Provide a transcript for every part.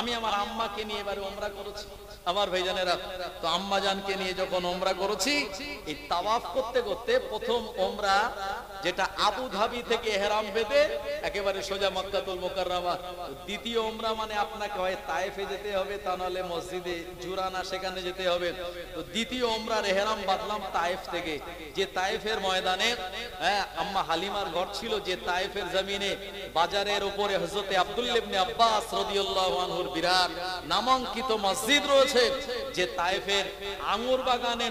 আমি আমার আম্মাকে নিয়ে এবারে ওমরা করেছি আমার ভাইজানেরা। তো আম্মা জানকে নিয়ে যখন ওমরা করেছি, এই তাওয়াফ করতে করতে প্রথম ওমরা যেটা আবু ধাবি থেকে ইহরাম বেঁধে একেবারে সোজা মক্কাতুল মুকাররমা, দ্বিতীয় ওমরা মানে আপনাকে হয় তায়েফে যেতে হবে, তা নাহলে মসজিদে জুরানা সেখানে যেতে হবে। তো দ্বিতীয় ওমরার ইহরাম বাঁধলাম তায়েফ থেকে, যে তায়েফের ময়দানে আম্মা হালিমার ঘর ছিল, যে তায়েফের জমিনে বাজারের উপরে হযরতে আব্দুল্লাহ ইবনে আব্বাস রাদিয়াল্লাহু আনহুর বিরাট নামাঙ্কিত মসজিদ রয়েছে, যে তায়েফের আঙ্গুর বাগানে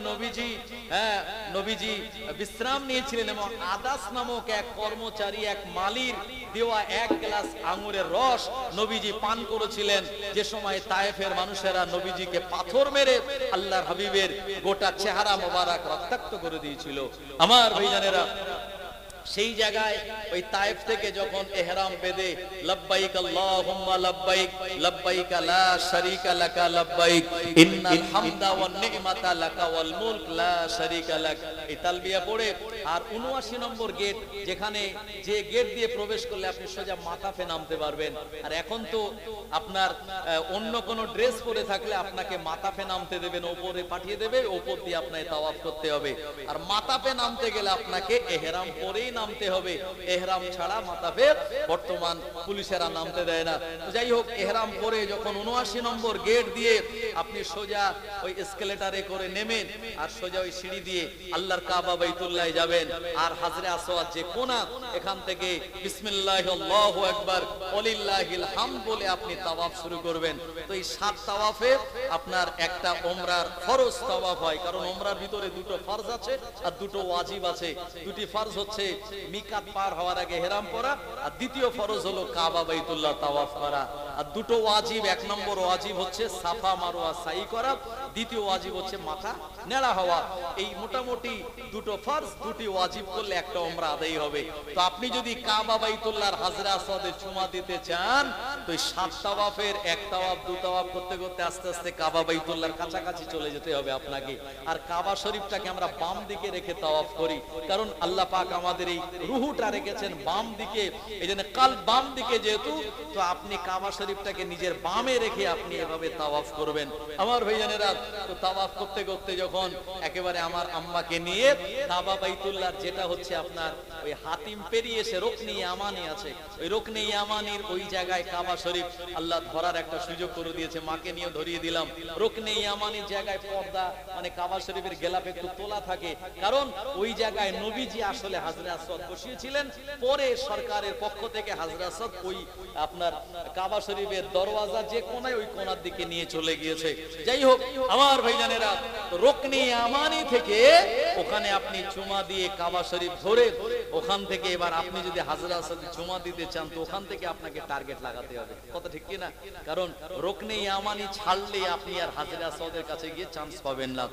নবীজি বিশ্রাম নিয়েছিলেন এবং আদাস নামক এক কর্মচারী, এক মালির দেওয়া এক গ্লাস আঙ্গুরের রস নবীজি পান করেছিলেন, যে সময় তায়েফের মানুষেরা নবীজিকে পাথর মেরে আল্লাহর হাবিবের গোটা চেহারা মোবারক রক্তাক্ত করে দিয়েছিল আমার ভাইজানেরা। সেই জায়গায় ওই তায়েফ থেকে যখন ইহরাম বেঁধে লব্বাইক আল্লাহুম্মা লব্বাইক লব্বাইক লা শারীকা লাকা লব্বাইক ইন্নাল হামদা ওয়ান নি'মাতা লাকা ওয়াল মুলক লা শারীকা লাক, এই তালবিয়া পড়ে আর ৭৯ নম্বর গেট, যেখানে যে গেট দিয়ে প্রবেশ করলে আপনি সোজা মাতাফে নামতে পারবেন। আর এখন তো আপনার অন্য কোন ড্রেস পরে থাকলে আপনাকে মাতাফে নামতে দেবেন, উপরে পাঠিয়ে দেবে, উপর দিয়ে আপনাকে তাওয়াফ করতে হবে। আর মাতাফে নামতে গেলে আপনাকে ইহরাম পরেই নামতে হবে, ইহরাম ছাড়া মাতাফে বর্তমান পুলিশেরা নামতে দেয় না। যাই হোক, ইহরাম পরে যখন ৭৯ নম্বর গেট দিয়ে আপনি সোজা ওই এসকেলেটরে করে নেমেন আর সোজা ওই সিঁড়ি দিয়ে আল্লাহর কাবা বাইতুল্লাহ যাবেন, আর হাজরে আসওয়াদ যে কোনা, এখান থেকে বিসমিল্লাহি আল্লাহু আকবার ওয়ালিল্লাহিল হামদ বলে আপনি তাওয়াফ শুরু করবেন। তো এই ৭ তাওয়াফে আপনার একটা ওমরার ফরজ তাওয়াফ হয়, কারণ ওমরার ভিতরে দুটো ফরজ আছে আর দুটো ওয়াজিব আছে। দুটি ফরজ হচ্ছে মিকাত পার হওয়ার আগে ইহরাম পরা, আর দ্বিতীয় ফরজ হলো কাবা বাইতুল্লাহ তাওয়াফ করা। আর দুটো ওয়াজিব, এক নম্বর ওয়াজিব হচ্ছে সাফা মারওয়া সাই করা, দ্বিতীয় ওয়াজিব হচ্ছে মাথা নেড়া হওয়া। এই মোটামুটি দুটো ফরজ, দুটি ওয়াজিব করলে একটা ওমরা আদায় হবে। তো আপনি যদি কাবা বাইতুল্লাহর হাজরে আসওয়াদে চুমা দিতে চান, তো এই ৭ তাওয়াফের এক তাওয়াফ দু তাওয়াফ করতে করতে আস্তে আস্তে কাবা বাইতুল্লাহর কাছাকাছি চলে যেতে হবে আপনাকে। আর কাবা শরীফটাকে আমরা বাম দিকে রেখে তাওয়াফ করি, কারণ আল্লাহ পাক আমাদের এই রুহুটা রেখেছেন বাম দিকে, এইজন্য কাল বাম দিকে যেহেতু, তো আপনি কাবা শরীফটাকে নিজের বামে রেখে আপনি এভাবে তাওয়াফ করবেন আমার ভাইজানেরা। তো তাওয়াফ করতে করতে যখন একেবারে আমার আম্মাকে নিয়ে কাবা বাইতুল্লাহর যেটা হচ্ছে আপনার ওই হাতিম পেরিয়ে এসে রুকনে ইয়ামানি আছে, ওই রুকনে ইয়ামানির ওই জায়গায় কাবা শরীফ আল্লাহ ধরার একটা সুযোগ করে দিয়েছে, মাকে নিয়ে ধরিয়ে দিলাম। রুকনে ইয়ামানির জায়গায় পর্দা মানে কাবা শরীফের গেলাপ একটু তোলা থাকে, কারণ ওই জায়গায় নবীজি আসলে হাজরে আসওয়াদ বসিয়েছিলেন, পরে সরকারের পক্ষ থেকে হাজরে আসওয়াদ ওই আপনার কাবা শরীফের দরওয়াজা যে কোনায় ওই কোনার দিকে নিয়ে চলে গিয়েছে। যাই হোক আমার ভাইজানেরা, রুকনে ইয়ামানি থেকে ওখানে আপনি চুমা দিয়ে কাবা শরীফ ধরে ওখান থেকে এবার আপনি যদি হাজরে আসওয়াদে চুমা দিতে চান, তো ওখান থেকে আপনাকে টার্গেট লাগাতে হবে, কথা ঠিক কি না? কারণ রুকনে ইয়ামানি ছাড়লে আপনি আর হাজরে আসওয়াদের কাছে গিয়ে চান্স পাবেন না।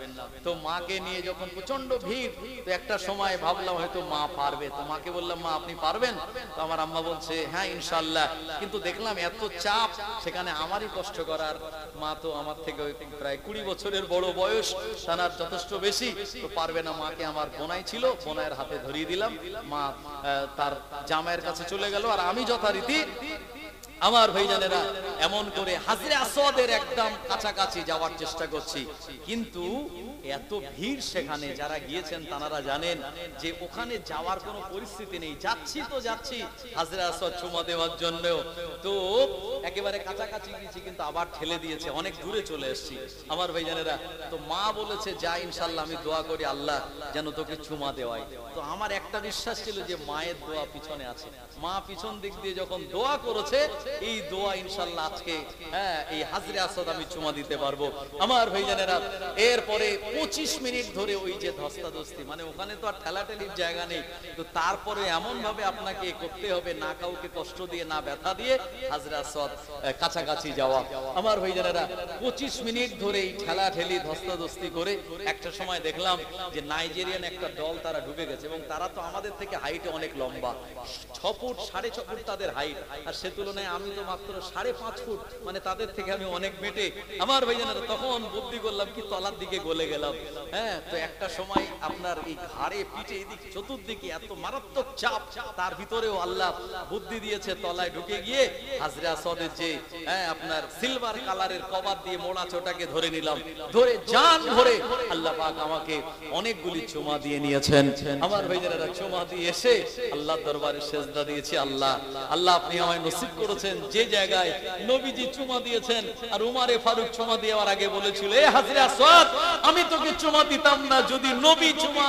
তো মাকে নিয়ে যখন প্রচন্ড ভিড়, তো একটা সময় ভাবলাম হয়তো মা পারবে, তো মাকে বললাম মা আপনি পারবেন? তো আমার আম্মা বলছে হ্যাঁ ইনশাআল্লাহ। কিন্তু দেখলাম এত চাপ, সেখানে আমারই কষ্ট করার, মা তো আমার থেকে প্রায় 20 বছরের বড় বয়স, তার যথেষ্ট বেশি, তো পারবে না। মাকে আমার বোনাই ছিল, বোনাইয়ের হাতে ধরিয়ে দিলাম, মা তার জামাইয়ের কাছে চলে গেল, আর আমি যথারীতি আমার ভাইজানেরা এমন করে হাজরে আসওয়াদের একদম কাছাকাছি যাওয়ার চেষ্টা করছি। কিন্তু এত ভিড় সেখানে, যারা গিয়েছেন তারা জানেন যে ওখানে যাওয়ার কোনো পরিস্থিতি নেই। যাচ্ছি তো যাচ্ছি হাজরে আসওয়াদ চুমা দেওয়ার জন্য, তো একেবারে কাছাকাছি গিয়েছি কিন্তু আবার ঠেলে দিয়েছে, অনেক দূরে চলে এসেছি আমার ভাইজানেরা। তো মা বলেছে যা ইনশাআল্লাহ আমি দোয়া করি আল্লাহ যেন তোকে চুমা দেওয়ায়। তো আমার একটা বিশ্বাস ছিল যে মায়ের দোয়া পিছনে আছে, মা পিছন দিক দিয়ে যখন দোয়া করেছে, এই দোয়া ইনশাআল্লাহ আজকে এই হাজরে আসওয়াদ আমি চুমা দিতে পারবো আমার ভাইজানেরা। এরপরে 25 মিনিট ধরে ওই যে ধস্তাধস্তি, মানে ওখানে তো আর ঠেলাঠেলির জায়গা নেই, তো তারপরে এমন ভাবে আপনাকে করতে হবে না কাউকে কষ্ট দিয়ে না ব্যথা দিয়ে হাজরে আসওয়াদ কাছাকাছি যাওয়া আমার ভাইজানেরা। 25 মিনিট ধরে এই ঠেলাঠেলি ধস্তাধস্তি করে একটা সময় দেখলাম যে নাইজেরিয়ান একটা দল তারা ঢুকে গেছে, এবং তারা তো আমাদের থেকে হাইটে অনেক লম্বা, 6 ফুট 6.5 ফুট তাদের হাইট, আর সে তুলনায় আমি তো মাত্র 5.5 ফুট, মানে তাদের থেকে আমি অনেক বেটে। আমার ভাইজানেরা তখন বুদ্ধি করলাম কি তলার দিকে গলে গেলাম। হ্যাঁ, তো একটা সময় আপনার এই ঘাড়ে পিঠে এদিক চতুর্দিকে এত মারাত্মক চাপ, তার ভিতরেও আল্লাহ বুদ্ধি দিয়েছে, তলায় ঢুকে গিয়ে হাজরে আসওয়াদের যে আপনার সিলভার কালারের কভার দিয়ে মোড়া ছোটাকে ধরে নিলাম, ধরে জান ভরে আল্লাহ পাক আমাকে অনেকগুলি চুমা দিয়ে নিয়েছেন। আমার ভাইজানেরা চুমা দিয়ে এসে আল্লাহর দরবারে সেজদা দিয়েছি। আল্লাহ আল্লাহ আপনি আমায় নসিব করেছেন যে জায়গায় নবীজি চুমা দিয়েছেন। আর উমারে ফারুক চুমা দেওয়ার আগে বলেছিল, এ হাজরে আসওয়াদ, আমি তোকে চুমা দিতাম না যদি নবী চুমা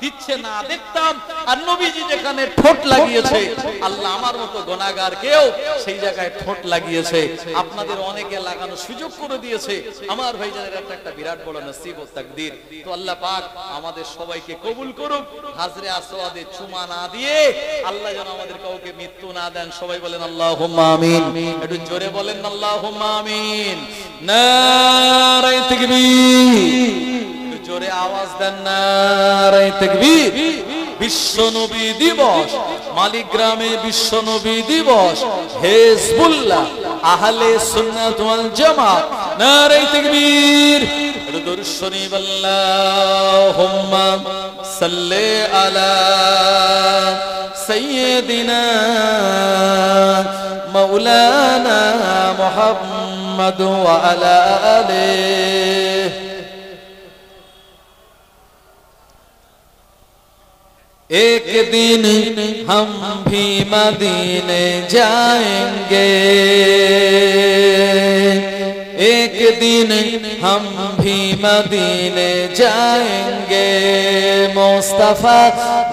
দিচ্ছে না দেখতাম। আর নবীজি যেখানে ঠোঁট লাগিয়েছে, আল্লাহ আমার মতো গুনাহগার কেউ সেই জায়গায় ঠোঁট লাগিয়েছে, আপনাদের অনেকে লাগানো সুযোগ করে দিয়েছে। আমার ভাইজানের একটা বিরাট বড় নসিব ও তাকদীর। তো আল্লাহ পাক আমাদের সবাইকে কবুল করুক। হাজরে আসওয়াদে চুমা না দিয়ে আল্লাহ যেন আমাদের কাউকে মৃত্যু না দেন। সবাই বলেন আল্লাহুম্মা আমিন। একটু জোরে বলেন আল্লাহুম্মা আমিন। নারায়ে তাকবীর, জোরে আওয়াজ দেন নারায়ে তাকবীর। বিশ্ব নবী দিবস, মালিগ্রামে বিশ্ব নবী দিবস, হিজবুল্লাহ, আহলে সুন্নাত ওয়াল জামাত, নারায়ে তাকবীর। দরুদ শরীফ আল্লাহুম্মা সাল্লি আলা সাইয়্যিদিনা মাওলানা মুহাম্মদ ওয়া আলা আলিহি। एक दिन हम भी मदीने जाएंगे, एक दिन हम भी मदीने जाएंगे, मुस्तफा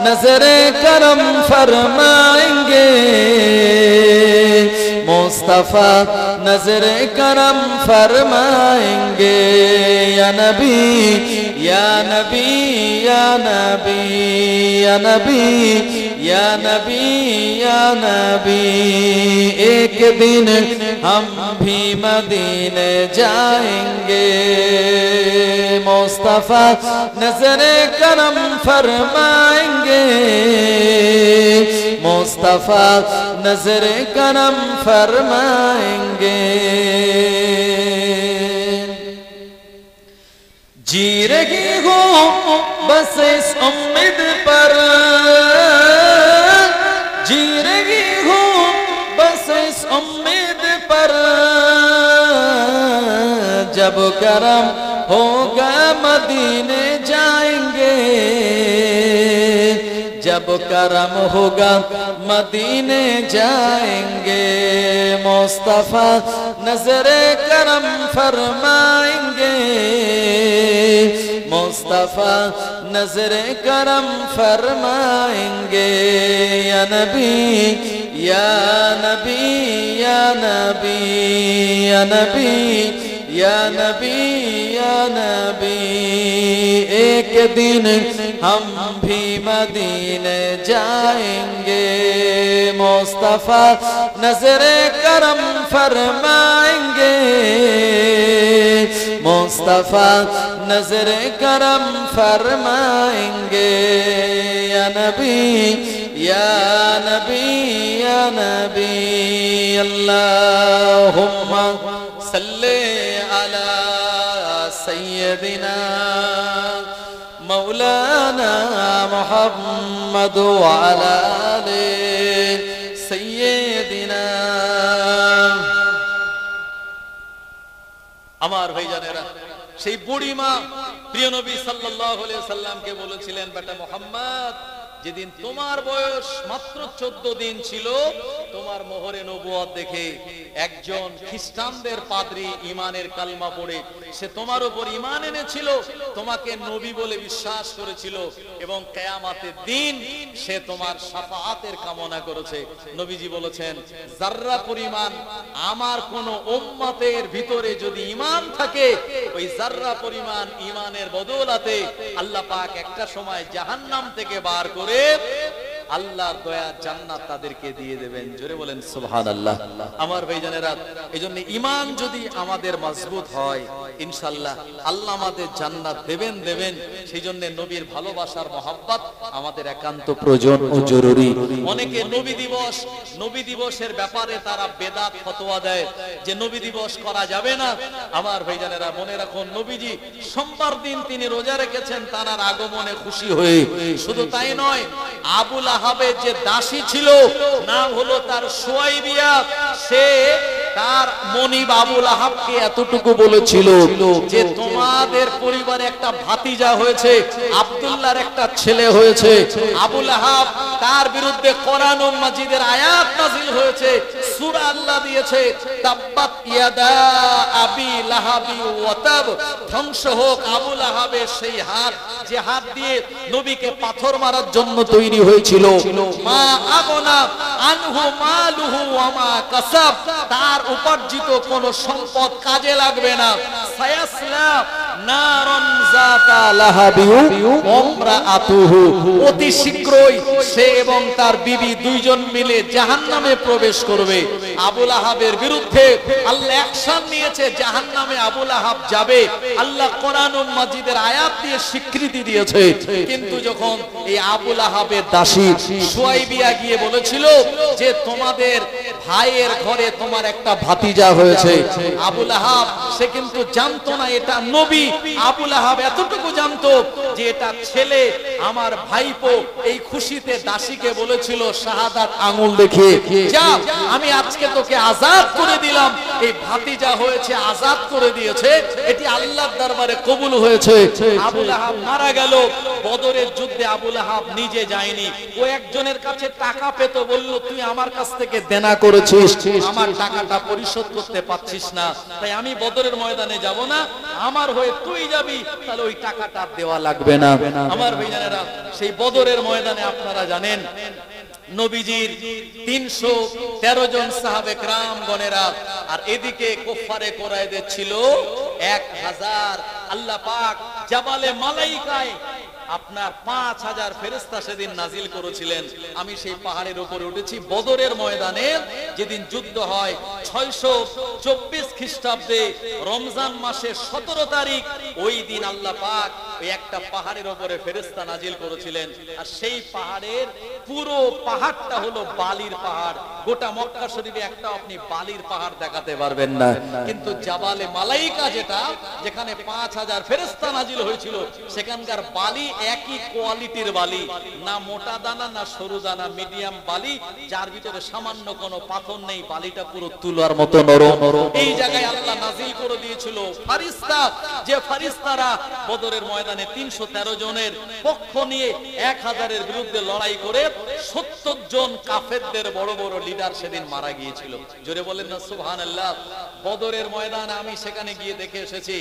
नजरे करम फरमाएंगे, मुस्तफा नजरे करम फरमाएंगे। या नबी या नबी या नबी या नबी या नबी या नबी, एक दिन हम भी मदीने जाएंगे, मुस्तफा नजरे करम फरमाएंगे, मुस्तफा नजरे करम फरमाएंगे। जी रही हूँ बस इस उम्मीद पर, जी रही हूँ बस इस उम्मीद पर, जब करम होगा मदीने जाएंगे, जब करम होगा मदीने जाएंगे, मुस्तफा नजरे करम फरमाएंगे, मुस्तफा नजरे करम फरमाएंगे। या नबी या नबी या नबी या नबी या नबी या नबी, एक दिन हम भी मदीने जाएंगे, मुस्तफा नजरे करम फरमाएंगे, मुस्तफा नजरे करम फरमाएंगे। या नबी या नबी या नबी, अल्लाहुम्मा सल्ले अला सय्यदिना मौलाना मुहम्मद व अला आले सय्यदिना। আমার ভাইজানেরা, সেই বুড়ি মা প্রিয় নবী সাল্লাল্লাহু আলাইহি সাল্লামকে বলেছিলেন, বেটা মুহাম্মদ, যেদিন তোমার বয়স মাত্র 14 দিন ছিল, তোমার মোহরে নবুয়ত দেখে একজন খ্রিস্টানদের পাদ্রী ঈমানের কালমা পড়ে সে তোমার উপর ঈমান এনেছিল, তোমাকে নবী বলে বিশ্বাস করেছিল এবং কিয়ামতের দিন সে তোমার শাফাআতের কামনা করেছে। নবীজি বলেছেন, যাররা পরিমাণ আমার কোন উম্মতের ভিতরে যদি ঈমান থাকে, ওই যাররা পরিমাণ ঈমানের বদৌলতে আল্লাহ পাক একটা সময় জাহান্নাম থেকে বার করে আল্লাহর দয়া জান্নাত তাদেরকে দিয়ে দেবেন। জোরে বলেন সুবহানাল্লাহ। আমার ভাইজানেরা, এজন্য ঈমান যদি আমাদের মজবুত হয় ইনশাআল্লাহ আল্লাহ আমাদের জান্নাত দেবেন। সেই জন্য নবীর ভালোবাসার মহব্বত আমাদের একান্ত প্রয়োজন ও জরুরি। অনেকে নবী দিবসের ব্যাপারে তারা বেদাত ফতোয়া দেয় যে নবী দিবস করা যাবে না। আমার ভাইজানেরা মনে রাখুন, নবীজি সোমবার দিন তিনি রোজা রেখেছেন তার আগমনে খুশি হয়ে। শুধু তাই নয়, আবু লাহাবের যে দাসী ছিল নাম হলো তার সুয়াইবিয়া, সে তার মনিব আবু লাহাবকে এতটুকু বলেছিল যে তোমাদের পরিবারে একটা ভাতিজা হয়েছে, আব্দুল্লাহর একটা ছেলে হয়েছে। আবু লাহাব তার বিরুদ্ধে কোরআন ও মাজিদের আয়াত নাযিল হয়েছে, সূরা আল্লাহ দিয়েছে তাব্বাত ইয়াদা আবি লাহাবি ওয়া তাব, ধ্বংস হোক আবু লাহাবের সেই হাত যে হাত দিয়ে নবীকে পাথর মারার জন্য তৈরি হয়েছিল। মা আগনা আনহু মালুহু ওয়া মা কাসাব, তার উপার্জিত কোন সম্পদ কাজে লাগবে না। সায়াসলা নারান যাতা লাহাবি ওমরাআতুহু, অতি শীঘ্রই সে এবং তার বিবি দুইজন মিলে জাহান্নামে প্রবেশ করবে। আবু লাহাবের বিরুদ্ধে আল্লাহ অ্যাকশন নিয়েছে, জাহান্নামে আবু লাহাব যাবে। আল্লাহ কোরআন ও মাজিদের আয়াত দিয়ে স্বীকৃতি দিয়েছে। কিন্তু যখন এই আবু লাহাবের দাসী সুয়াইবিয়া গিয়ে বলেছিল যে তোমাদের ভাইয়ের ঘরে তোমার একটা ভাতিজা হয়েছে, আবু লাহাব সে কিন্তু জানতো না এটা নবী। আবু লাহাব এতটুকু জানতো যে এটা ছেলে, আমার ভাইপো। এই খুশিতে দাসীকে বলেছিল শাহাদাত আঙ্গুল দেখিয়ে, যা আমি আজকে তোকে আজাদ করে দিলাম। এই ভাতিজা হয়েছে, আজাদ করে দিয়েছে, এটি আল্লাহর দরবারে কবুল হয়েছে। আবু লাহাব মারা গেল। বদরের যুদ্ধে আবু লাহাব নিজে যায়নি, ও একজনের কাছে টাকা পেত, বলল তুই আমার কাছ থেকে দেনা করেছিস, আমার টাকাটা পরিশোধ করতে পারছিস না, তাই আমি বদরের ময়দানে যাব না, আমার হয়ে তুই যাবি, তাহলে ওই টাকাটা দেওয়া লাগবে না। আমার ভাইজানেরা, সেই বদরের ময়দানে আপনারা জানেন নবীজির 313 জন সাহাবে کرام গণেরা, আর এদিকে কুফারে কুরাইশদের ছিল 1000। আল্লাহ পাক জাবালে মালাইকায় আপনার 5000 ফেরেশতা সেদিন নাজিল করেছিলেন। আমি সেই পাহাড়ের উপরে উঠেছি বদরের ময়দানে, যেদিন যুদ্ধ হয় 624 খ্রিস্টাব্দে রমজান মাসের 17 তারিখ, ওই দিন আল্লাহ পাক ওই একটা পাহাড়ের উপরে ফেরেশতা নাজিল করেছিলেন। আর সেই পাহাড়ের পুরো পাহাড়টা হলো বালির পাহাড়। গোটা মক্কা শরীফে একটা আপনি বালির পাহাড় দেখাতে পারবেন না, কিন্তু জাবালে মালাইকা যেটা, যেখানে 5000 ফেরেশতা নাজিল হয়েছিল, সেখানকার বালি একই কোয়ালিটির বালি, না মোটা দানা না সরু দানা, মিডিয়াম বালি, যার ভিতরে সামান্য কোনো পাথর নেই, বালিটা পুরো তুলার মতো নরম। এই জায়গায় আল্লাহ নাজিল করে দিয়েছিল ফেরেশতা, যে ফেরেশতারা বদরের ময়দানে 313 জনের পক্ষ নিয়ে 1000 এর বিরুদ্ধে লড়াই করে 70 জন কাফেরদের বড় বড় লিডার সেদিন মারা গিয়েছিল। জোরে বলেন না সুবহানাল্লাহ। বদরের ময়দানে আমি সেখানে গিয়ে দেখে এসেছি।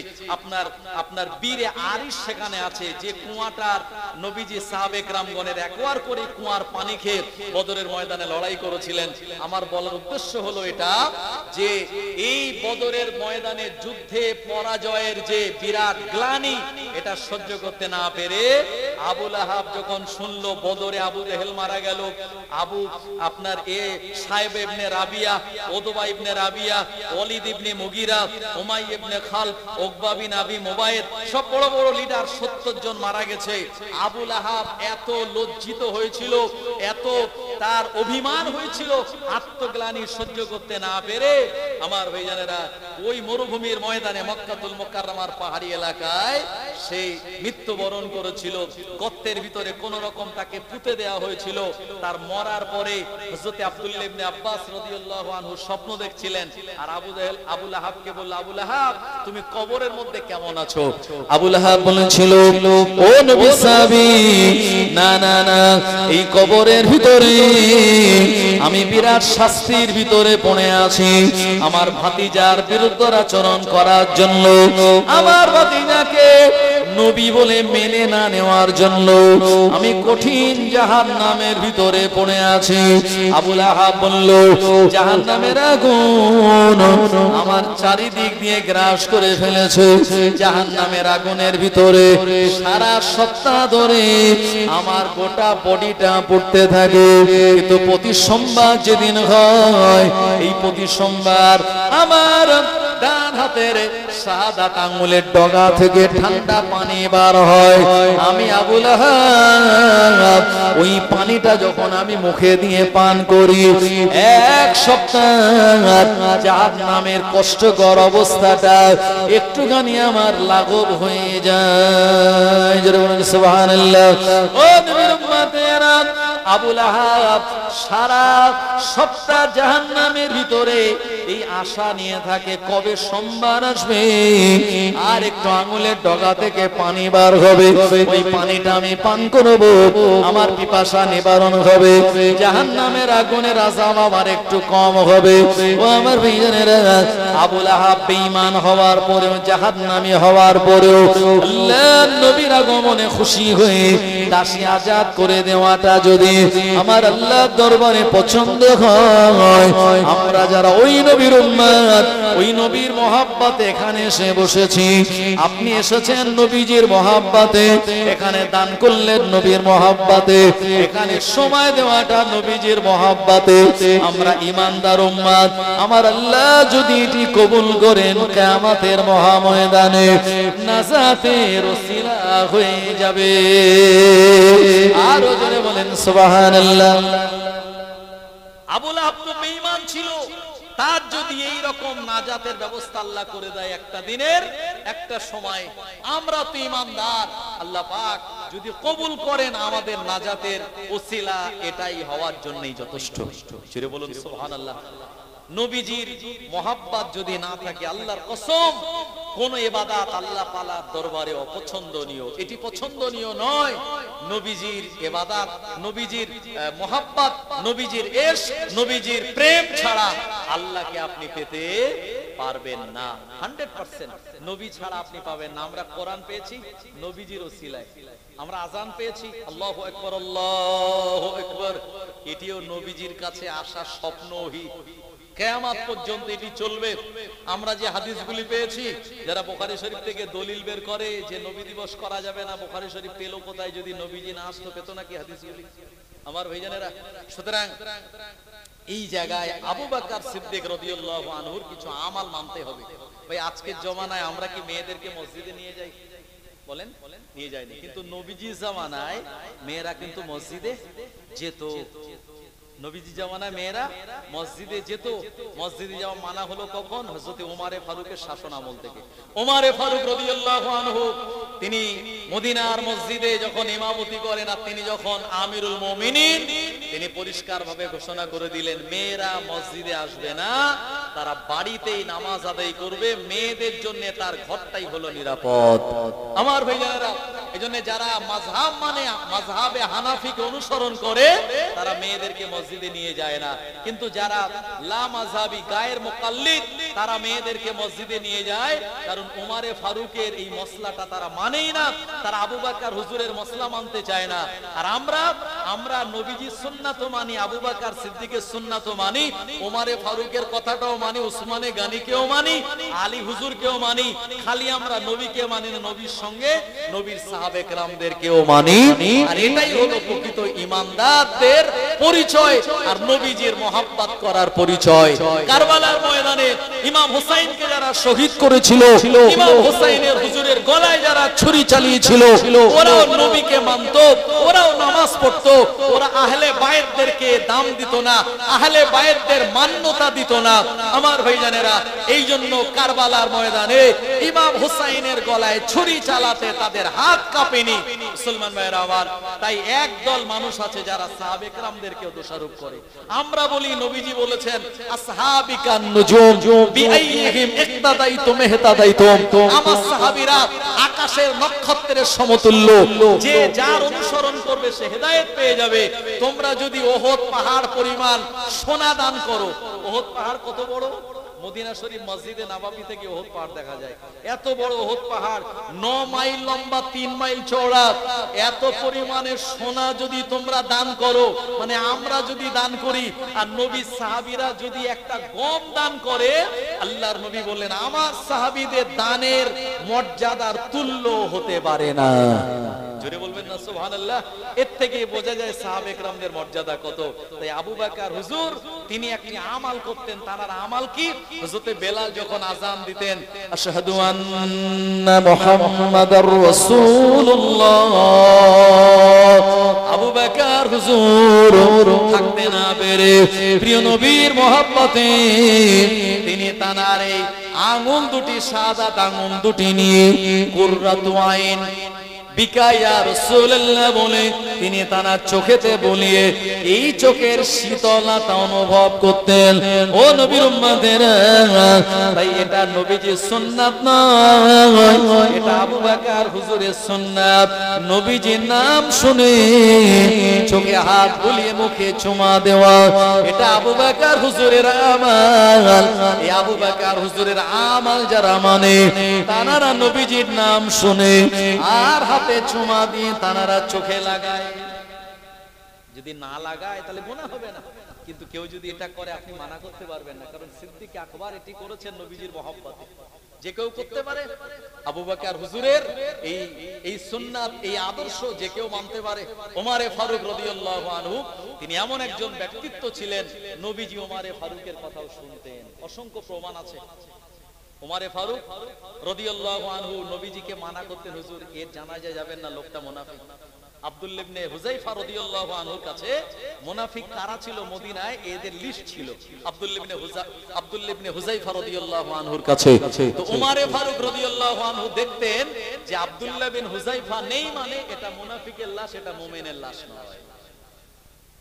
আপনার বীরে আরিশ সেখানে আছে, যে কুয়াটার নবীজি সাহাবে کرامগণের একবার করে কুয়ার পানি খেয়ে বদরের ময়দানে লড়াই করেছিলেন। আমার বলার উদ্দেশ্য হলো এটা, যে এই বদরের ময়দানে যুদ্ধে পরাজয়ের যে বিরাট গ্লানি, এটা সহ্য করতে না পেরে আবু লাহাব যখন শুনলো বদরে আবু জেহেল মারা গেল, আপনার সাহেব ইবনে রাবিয়া, উতবা ইবনে রাবিয়া, ওয়ালিদ ইবনে মুগিরা, উমাই ইবনে খালফ, উকবা বিন আবি মুবাইদ, সব বড় বড় লিডার 70 জন মারা গেছে। আবু লাহাব এত লজ্জিত হয়েছিল, এত তার অভিমান হয়েছিল, আত্মগ্লানি সহ্য করতে না পেরে আমার ভাইজানেরা ওই মরুভূমির ময়দানে মক্কাতুল মুকাররমার পাহাড়ি এলাকায় সেই মৃত্যুবরণ করেছিল। গর্তের ভিতরে কোন রকম তাকে পুঁতে দেওয়া হয়েছিল। তার মরার পরে হযরত আব্দুল্লাহ ইবনে আব্বাস রাদিয়াল্লাহু আনহু স্বপ্ন দেখছিলেন, আর আবু লাহাবকে বলল, আবু লাহাব তুমি কবরের মধ্যে কেমন আছো? আবু লাহাব বলেছিল, ও নবী সাহাবী, না না না, এই কবরের ভিতরে আমি বিরাট শাস্তির ভিতরে পড়ে আছি। আমার ভাতিজার বিরুদ্ধে আচরণ করার জন্য আমার ভাতিজাকে নবী বলে মেনে না নেওয়ার জন্য আমি কঠিন জাহান্নামের ভিতরে পড়ে আছি। আবু লাহাব বলল, জাহান্নামের আগুন আমার চারিদিক দিয়ে গ্রাস করে ফেলেছে। জাহান্নামের আগুনের ভিতরে সারা সপ্তাহ ধরে আমার গোটা বডিটা পড়তে থাকে। কিন্তু প্রতি সোমবার যেদিন হয়, এই প্রতি সোমবার আমার ডান হাতের সাদা আঙ্গুলের ডগা থেকে ঠান্ডা পানি বার হয়। আমি আবু লাহাব ওই পানিটা যখন আমি মুখে দিয়ে পান করি, এক সপ্তাহ জাহান্নামের কষ্টকর অবস্থাটা একটুখানি আমার লাঘব হয়ে যায়। জোরে বলুন সুবহানাল্লাহ। ও নবীর উম্মতেরা, আবু লাহাব সারা সপ্তাহ জাহান্নামের ভিতরে এই আশা নিয়ে থাকে কবে সোমবার আসবে আর একটু আঙুলের ডগা থেকে পানি বার হবে, ওই পানিটা আমি পান করব, আমার পিপাসা নিবারণ হবে, জাহান্নামের আগুনের আযাব আমার একটু কম হবে। ও আমার ভাইজানেরা, আবু লাহাব বেঈমান হওয়ার পরেও, জাহান্নামী হওয়ার পরেও আল্লাহর নবীর আগমনে খুশি হয়ে দাসী আজাদ করে দেওয়াটা যদি আমার আল্লাহর দরবারে পছন্দ হয়, আমরা যারা ওই নবীর উম্মত, ওই নবীর মহব্বতে এখানে এসে বসেছি, আপনি এসেছেন নবীজির মহব্বতে, এখানে দান করলেন নবীর মহব্বতে, এখানে সময় দেওয়াটা নবীজির মহব্বতে, আমরা ঈমানদার উম্মত, আমার আল্লাহ যদি এটি কবুল করেন, কিয়ামতের মহাময়দানে নাজাতের ওসিলা হয়ে যাবে। আরো জোরে বলেন সুবহানাল্লাহ। আবু লাহাব তো বেঈমান ছিল, তার যদি এই রকম নাজাতের ব্যবস্থা আল্লাহ করে দেয় একটা দিনের, একটা সময়, আমরা তো ঈমানদার, আল্লাহ পাক যদি কবুল করেন আমাদের নাজাতের ওসিলা এটাই হওয়ার জন্যই যথেষ্ট। জোরে বলুন সুবহানাল্লাহ। নবীজির মহব্বত যদি না থাকে, আল্লাহর কসম কোন ইবাদত আল্লাহ পালার দরবারে অপছন্দনীয়, এটি পছন্দনীয় নয়। নবীজির ইবাদত, নবীজির মহব্বত, নবীজির ইশক, নবীজির প্রেম ছাড়া আল্লাহকে আপনি পেতে পারবেন না। 100% নবী ছাড়া আপনি পাবেন না। আমরা কোরআন পেয়েছি নবীজির ওসিলায়, আমরা আযান পেয়েছি আল্লাহু আকবার আল্লাহু আকবার, এটিও নবীজির কাছে আসা স্বপ্নহি, কিয়ামত পর্যন্ত এটি চলবে। আমরা যে হাদিসগুলি পেয়েছি, যারা বুখারী শরীফ থেকে দলিল বের করে যে নবী দিবস করা যাবে না, বুখারী শরীফ পেল কোথায়? যদি নবীজি না আসতো পেত নাকি হাদিসগুলি? আমার ভাইজানেরা, সুতরাং এই জায়গায় আবু বকর সিদ্দিক রাদিয়াল্লাহু আনহুর কিছু আমল মানতে হবে। ভাই আজকের জমানায় আমরা কি মেয়েদেরকে মসজিদে নিয়ে যাই? বলেন, নিয়ে যায়নি, কিন্তু নবীজির জামানায় মেয়েরা কিন্তু মসজিদে যেত। নবীজি জামানায় মেয়েরা মসজিদে যেত। মসজিদে যাওয়া মানা হলো কখন? হযরত ওমরে ফারুকের শাসন আমল থেকে। ওমরে ফারুক রাদিয়াল্লাহু আনহু তিনি মদিনার মসজিদে যখন ইমামতি করেন আর তিনি যখন আমিরুল মুমিনিন, তিনি পরিষ্কারভাবে ঘোষণা করে দিলেন মেয়েরা মসজিদে আসবে না, তারা বাড়িতেই নামাজ আদায় করবে, মেয়েদের জন্য তার ঘরটাই হলো নিরাপদ। আমার ভাইজানেরা, এজন্য যারা মাযহাব মানে মাযহাবে হানাফিকে অনুসরণ করে তারা মেয়েদেরকে মসজিদে নিয়ে যায় না, কিন্তু যারা লা মাযহাবি গায়ের মুকাল্লিদ তারা মেয়েদেরকে মসজিদে নিয়ে যায়, কারণ ওমরে ফারুকের এই মসলাটা তারা মানেই না, তারা আবু বকর হুজুরের মসলা মানতে চায় না। আর আমরা নবীজির সুন্নাতও মানি, আবু বকর সিদ্দিকের সুন্নাতও মানি, ওমরে ফারুকের কথাটাও মানি, উসমানে গানিকেও মানি, আলী হুজুরকেও মানি, খালি আমরা নবীকে মানি না, নবীর সঙ্গে নবীর সাহাবে কেরামদেরকেও মানি। আর এটাই হলো প্রকৃত ঈমানদারদের পরিচয় আর নবীজির মহব্বত করার পরিচয়। কারবালার ময়দানে ইমাম হুসাইনকে যারা শহীদ করেছিল, ইমাম হুসাইনের হুজুরের গলায় যারা ছুরি চালিয়েছিল, ওরাও নবীকে মানতো, ওরাও নামাজ পড়তো, ওরা আহলে বাইতদেরকে দাম দিত না, আহলে বাইতদের মান্যতা দিত না। আমার ভাইজানেরা, এই জন্য কারবালার ময়দানে ইমাম হুসাইনের গলায় ছুরি চালাতে তাদের হাত কাঁপেনি। মুসলমান ভাইরা আমার, তাই একদল মানুষ আছে যারা সাহাবে কেরামদেরকে দোষারোপ করে। আমরা বলি নবীজি বলেছেন আসহাবিকান নুজুম বিআইহিম ইক্তাদাইতুম ইহতাদাইতুম, আমার সাহাবীরা আকাশের নক্ষত্রের সমতুল্য, যে যার অনুসরণ করবে সে হেদায়েত পেয়ে যাবে। তোমরা যদি ওহদ পাহাড় পরিমাণ সোনা দান করো, ওহদ পাহাড় কত বড়? মদিনা শরীফ মসজিদে নববী থেকে ওহদ পাহাড় দেখা যায়। এত বড় ওহদ পাহাড় 9 মাইল লম্বা, 3 মাইল চওড়া। এত পরিমাণে সোনা যদি তোমরা দান করো, মানে আমরা যদি দান করি, আর নবী সাহাবীরা যদি একটা গম দান করে, আল্লাহর নবী বললেন আমার সাহাবীদের দানের মর্যাদার তুল্য হতে পারে না। জোরে বলবেন না সুবহানাল্লাহ। এর থেকে বোঝা যায় সাহাবে কেরামদের মর্যাদা কত। তাই আবু বকর হুজুর তিনি একটি আমল করতেন। তার আমল কি? হযরতে বেলাল যখন আযান দিতেন, আশহাদু আন্না মুহাম্মাদার রাসূলুল্লাহ, আবু বকর হুজুর থাকতে না পেরে প্রিয় নবীর মহব্বতে তিনি তানার এই আঙ্গুল দুটি, সাদা আঙ্গুল দুটি নিয়ে কুররাতু আইন বিকায়া রাসূলুল্লাহ বলে তিনি তানার চোখেতে বলিয়ে এই চোখের শীতলতা অনুভব করতেন। ও নবীর উম্মতেরা, তাই এটা নবীজির সুন্নাত নয়, এটা আবু বকর হুজুরের সুন্নাত। নবীজির নাম শুনে চোখে হাত বুলিয়ে মুখে চুমা দেওয়া, এটা আবু বকর হুজুরের আমল। এই আবু বকর হুজুরের আমল যারা মানে, তারা নবীজির নাম শুনে আর চুমা দিয়ে তানারা চোখে লাগায়। যদি না লাগায় তাহলে গুনাহ হবে না, কিন্তু কেউ যদি এটা করে আপনি মানা করতে পারবেন না, কারণ সিদ্দিক আকবর এটি করেছেন নবীজির মহব্বতে। যে কেউ করতে পারে। আবু বকর হুজুরের এই সুন্নাত, এই আদর্শ যে কেউ মানতে পারে। ওমরে ফারুক রাদিয়াল্লাহু আনহু তিনি এমন একজন ব্যক্তিত্ব ছিলেন, নবীজি ওমরে ফারুকের কথাও শুনতেন। অসংখ্য প্রমাণ আছে। ওমরে ফারুক রাদিয়াল্লাহু আনহু নবীজিকে মানা করতেন, হুজুর এর জানাজা যাবেন না, লোকটা মুনাফিক। আব্দুল্লাহ ইবনে হুযায়ফা রাদিয়াল্লাহু আনহুর কাছে মুনাফিক কারা ছিল মদিনায় এদের লিস্ট ছিল। আব্দুল্লাহ ইবনে হুযায়ফা রাদিয়াল্লাহু আনহুর কাছে তো ওমরে ফারুক রাদিয়াল্লাহু আনহু দেখতেন যে আব্দুল্লাহ বিন হুযায়ফা নেই, মানে এটা মুনাফিকের লাশ, এটা মুমিনের লাশ নয়।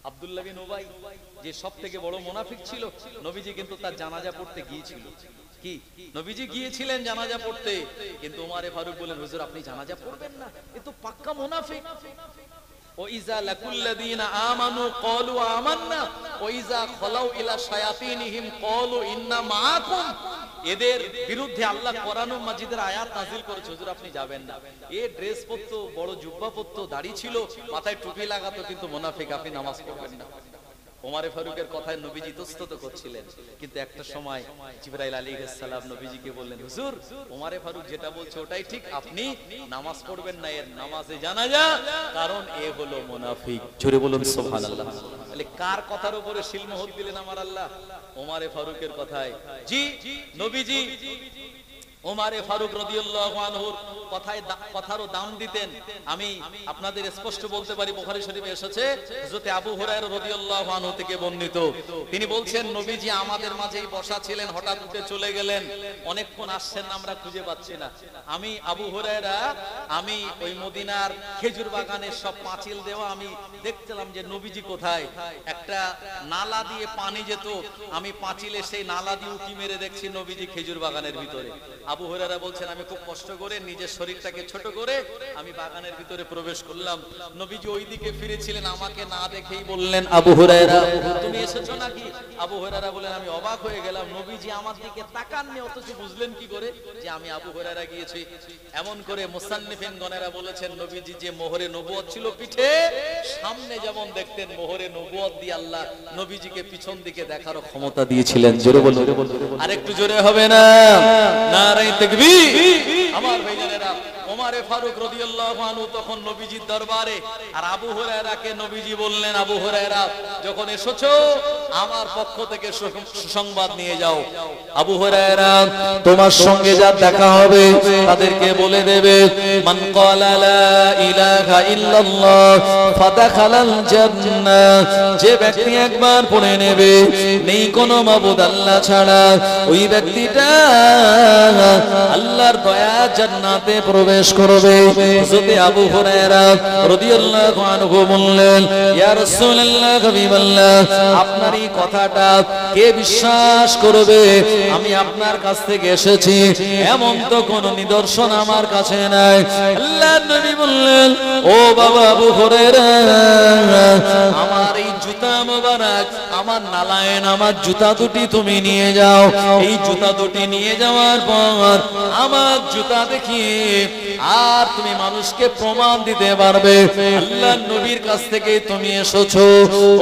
আব্দুল্লাহ বিন উবাই যে সবথেকে বড় মুনাফিক ছিল, নবীজি কিন্তু তার জানাজা পড়তে গিয়েছিল। কি নবীজি গিয়েছিলেন জানাজা পড়তে, কিন্তু ওমরে ফারুক বলেন হুজুর আপনি জানাজা পড়বেন না, এ তো পাক্কা মুনাফিক। ও ইজা লাকুল্লাযিনা আমানু ক্বালু আমান্না ওয়া ইজা খালাউ ইলা শায়াতিনহিম ক্বালু ইন্না মাআকুম। এদের বিরুদ্ধে আল্লাহ কোরআন মাজিদের আয়াত নাযিল করেছে, হুজুর আপনি যাবেন না। এ ড্রেস পরতো, বড় জুব্বা পরতো, দাড়ি ছিল, মাথায় টুপি লাগাতো, কিন্তু মুনাফিক, আপনি নামাজ পড়বেন না। ওমরে ফারুকের কথায় নবীজি ইতস্তত করছিলেন, কিন্তু একটা সময় জিবরাইল আলাইহিস সালাম নবীজিকে বললেন, হুজুর ওমরে ফারুক যেটা বলছে ওটাই ঠিক, আপনি নামাজ পড়বেন না, এর নামাজে জানাজা, কারণ এ হলো মুনাফিক। জোরে বলুন সুবহানাল্লাহ। তাহলে কার কথার উপরে শিলমোহর দিলেন আমার আল্লাহ? ওমরে ফারুকের কথায়। জি নবীজি ওমরে ফারুক রাদিয়াল্লাহু আনহুর কথারও দাম দিতেন। আমি আপনাদের স্পষ্ট বলতে পারি, বুখারী শরীফে এসেছে, হযরত আবু হুরায়রা রাদিয়াল্লাহু আনহু থেকে বর্ণিত। তিনি বলছেন নবীজি আমাদের মাঝেই বসা ছিলেন, হঠাৎ উঠে চলে গেলেন, অনেকক্ষণ আসছেন না, আমরা খুঁজে পাচ্ছি না। আমি আবু হুরায়রা আমি ওই মদিনার খেজুর বাগানের সব পাঁচিল দেওয়া, আমি দেখছিলাম যে নবীজি কোথায়। একটা নালা দিয়ে পানি যেত, আমি পাঁচিলে সেই নালা দিয়ে উঁকি মেরে দেখছি নবীজি খেজুর বাগানের ভিতরে। আবু হুরায়রা বলছেন আমি খুব কষ্ট করে নিজের শরীরটাকে ছোট করে আমি বাগানের ভিতরে প্রবেশ করলাম। নবীজি ওইদিকে ফিরেছিলেন, আমাকে না দেখেই বললেন, আবু হুরায়রা তুমি এসেছো নাকি? আবু হুরায়রা বলেন আমি অবাক হয়ে গেলাম, নবীজি আমার দিকে তাকাননি, অথচ বুঝলেন কি করে যে আমি আবু হুরায়রা গিয়েছি। এমন করে মুসান্নিফিন গণেরা বলেছেন নবীজি যে মোহরে নবুয়ত ছিল পিঠে, সামনে যেমন দেখতেন মোহরে নবুয়ত দিয়ে আল্লাহ নবীজিকে পিছন দিকে দেখারও ক্ষমতা দিয়েছিলেন। জোরে বলুন, আরেকটু জোরে হবে না? নারে তাকবীর। আমার ভাইজানেরা, ওমরে ফারুক রাদিয়াল্লাহু আনহু তখন নবীজির দরবারে, আর আবু হুরায়রাকে নবীজি বললেন, আবু হুরায়রা যখন এসেছো আমার পক্ষ থেকে সুসংবাদ নিয়ে যাও। আবু হুরায়রা তোমার সঙ্গে যা দেখা হবে তাদেরকে বলে দেবে, মান ক্বালা লা ইলাহা ইল্লাল্লাহ ফাদাখালাল জান্নাহ। যে ব্যক্তি একবার পড়ে নেবে নেই কোনো মাবুদ আল্লাহ ছাড়া, ওই ব্যক্তিটা আল্লাহর দয়া জান্নাতে প্রবেশ করবে। হযরত আবু হুরায়রা রাদিয়াল্লাহু আনহু বললেন, ইয়া রাসূলুল্লাহ, হাবিবাল্লাহ, আপনার এই কথাটা কে বিশ্বাস করবে? আমি আপনার কাছ থেকে এসেছি, এমন তো কোনো নিদর্শন আমার কাছে নাই। আল্লাহর নবী বললেন, ও বাবা আবু হুরায়রা, আমার এই জুতা জুতা মোবারক, আমার নালায়েন, আমার জুতা দুটি তুমি নিয়ে যাও। এই জুতা দুটি নিয়ে যাওয়ার পর আমার জুতা দেখিয়ে আর তুমি মানুষকে প্রমাণ দিতে পারবে আল্লাহর নবীর কাছ থেকে তুমি এসেছো।